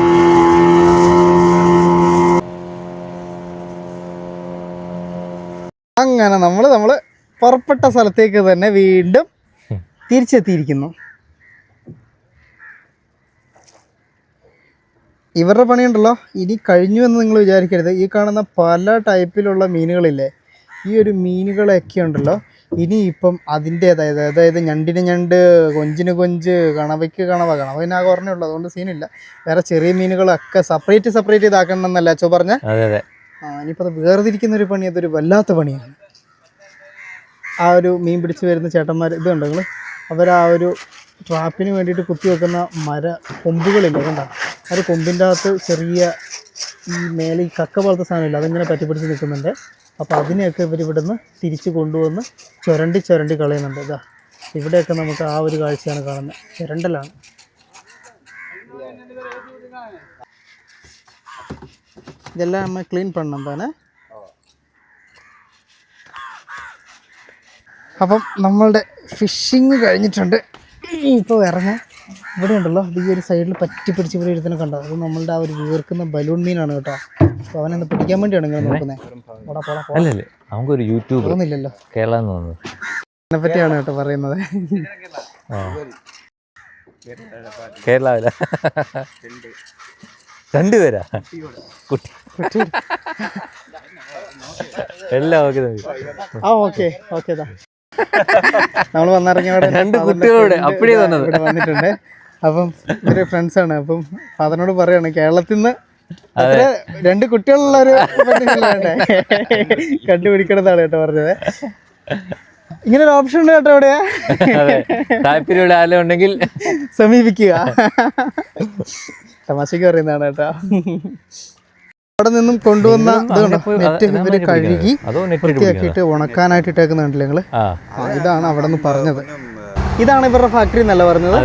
അങ്ങനെ നമ്മൾ പുറപ്പെട്ട സ്ഥലത്തേക്ക് തന്നെ വീണ്ടും തിരിച്ചെത്തിയിരിക്കുന്നു. ഇവരുടെ പണിയുണ്ടല്ലോ ഇനി കഴിഞ്ഞു എന്ന് നിങ്ങൾ വിചാരിക്കരുത്. ഈ കാണുന്ന പല ടൈപ്പിലുള്ള മീനുകളില്ലേ, ഈ ഒരു മീനുകളൊക്കെ ഉണ്ടല്ലോ ഇനിയിപ്പം അതിൻ്റേതായത്, അതായത് ഞണ്ടിന് ഞണ്ട്, കൊഞ്ചിന് കൊഞ്ച്, കണവയ്ക്ക് കണവ പിന്നെ കുറഞ്ഞേ ഉള്ളൂ, അതുകൊണ്ട് സീനില്ല. വേറെ ചെറിയ മീനുകളൊക്കെ സെപ്പറേറ്റ് ഇതാക്കണം എന്നല്ല അച്ചോ പറഞ്ഞ. ഇനിയിപ്പോൾ അത് വേർതിരിക്കുന്ന ഒരു പണി, അതൊരു വല്ലാത്ത പണിയാണ്. ആ ഒരു മീൻ പിടിച്ച് വരുന്ന ചേട്ടന്മാർ ഇതുണ്ട് നിങ്ങൾ, അവരാ ഒരു ട്രാപ്പിന് വേണ്ടിയിട്ട് കുത്തി വെക്കുന്ന കൊമ്പുകളില്ല കണ്ട, ആ ഒരു കൊമ്പിൻ്റെ അകത്ത് ചെറിയ ഈ മേലെ ഈ കക്ക പോലത്തെ സാധനമില്ല, അതിങ്ങനെ പറ്റിപ്പിടിച്ച് നിൽക്കുന്നുണ്ട്. അപ്പോൾ അതിനെയൊക്കെ ഇവരിവിടുന്ന് തിരിച്ച് കൊണ്ടുവന്ന് ചുരണ്ടി കളയുന്നുണ്ട്. ഇതാ ഇവിടെയൊക്കെ നമുക്ക് ആ ഒരു കാഴ്ചയാണ് കാണുന്നത്, ചുരണ്ടലാണ്. ഇതെല്ലാം നമ്മൾ ക്ലീൻ പണം താനേ. അപ്പം നമ്മളുടെ ഫിഷിങ് കഴിഞ്ഞിട്ടുണ്ട്. ഇപ്പോൾ ഇറങ്ങാം. ഇവിടെ ഉണ്ടല്ലോ ഈ ഒരു സൈഡിൽ പറ്റി പിടിച്ച് ഇവിടെ ഇരുത്തന്നെ കണ്ടോ, അത് നമ്മളുടെ ആ ഒരു വീർക്കുന്ന ബലൂൺ മീനാണ് കേട്ടോ. അപ്പോൾ അവനൊന്ന് പിടിക്കാൻ വേണ്ടിയാണ് ഇങ്ങനെ നോക്കുന്നത്. അല്ലല്ലേ നമുക്കൊരു യൂട്യൂബ് തോന്നില്ലല്ലോ കേരള എന്ന് തോന്നുന്നു, അതിനെ പറ്റിയാണ് കേട്ടോ പറയുന്നത്. കേരള 2 പേരാ കുട്ടി എല്ലാം ഓക്കെ നമ്മൾ വന്നിറങ്ങിയവിടെ 2 കുട്ടികളോടെ അപ്പഴേ വന്നിട്ടുണ്ട്. അപ്പം ഇവര് ഫ്രണ്ട്സാണ്. അപ്പം അതിനോട് പറയാണ് കേരളത്തിൽ നിന്ന് 2 കുട്ടികളുള്ളൊരു കണ്ടുപിടിക്കണതാണ് കേട്ടോ പറഞ്ഞത്. ഇങ്ങനെ ഒരു ഓപ്ഷൻ ഉണ്ട് കേട്ടോ എവിടെയാ, താല്പര്യമുള്ള ആരും ഉണ്ടെങ്കിൽ സമീപിക്കുക. തമാശക്ക് പറയുന്നതാണ് കേട്ടോ. അവിടെ നിന്നും കൊണ്ടുവന്ന നെറ്റ് ഇവര് കഴുകി വൃത്തിയാക്കിയിട്ട് ഉണക്കാനായിട്ട് ഇട്ടേക്കുന്നുണ്ടല്ലേ നിങ്ങള്. ഇതാണ് അവിടെ നിന്ന് പറഞ്ഞത്, ഇതാണ് ഇവരുടെ ഫാക്ടറി എന്നല്ല പറഞ്ഞത്.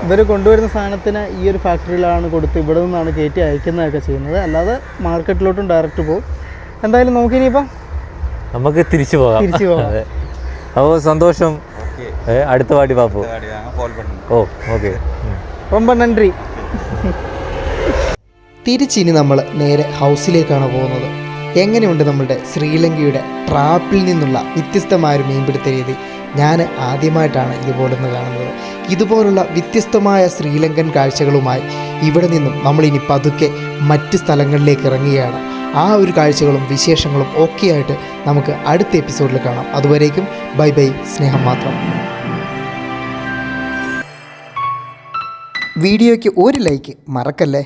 ഇവർ കൊണ്ടുവരുന്ന സാധനത്തിന് ഈ ഒരു ഫാക്ടറിയിലാണ് കൊടുത്ത് ഇവിടെ നിന്നാണ് കയറ്റി അയക്കുന്നതൊക്കെ ചെയ്യുന്നത്, അല്ലാതെ മാർക്കറ്റിലോട്ടും ഡയറക്റ്റ് പോകും. എന്തായാലും നോക്കി ഇനിയിപ്പം നമുക്ക് തിരിച്ചു പോകാം. അപ്പോൾ സന്തോഷം. അടുത്ത വാട്ടി പാപ്പോ. ഓക്കെ, ரொம்ப നന്ദി. തിരിച്ചിനി നമ്മൾ നേരെ ഹൗസിലേക്കാണ് പോകുന്നത്. എങ്ങനെയുണ്ട് നമ്മളുടെ ശ്രീലങ്കയുടെ ട്രാപ്പിൽ നിന്നുള്ള വ്യത്യസ്തമായൊരു മീൻപിടുത്ത രീതി? ഞാൻ ആദ്യമായിട്ടാണ് ഇതുപോലൊന്ന് കാണുന്നത്. ഇതുപോലുള്ള വ്യത്യസ്തമായ ശ്രീലങ്കൻ കാഴ്ചകളുമായി ഇവിടെ നിന്നും നമ്മളിനി പതുക്കെ മറ്റ് സ്ഥലങ്ങളിലേക്ക് ഇറങ്ങുകയാണ്. ആ ഒരു കാഴ്ചകളും വിശേഷങ്ങളും ഒക്കെയായിട്ട് നമുക്ക് അടുത്ത എപ്പിസോഡിൽ കാണാം. അതുവരേക്കും ബൈ ബൈ, സ്നേഹം മാത്രം. വീഡിയോയ്ക്ക് ഒരു ലൈക്ക് മറക്കല്ലേ.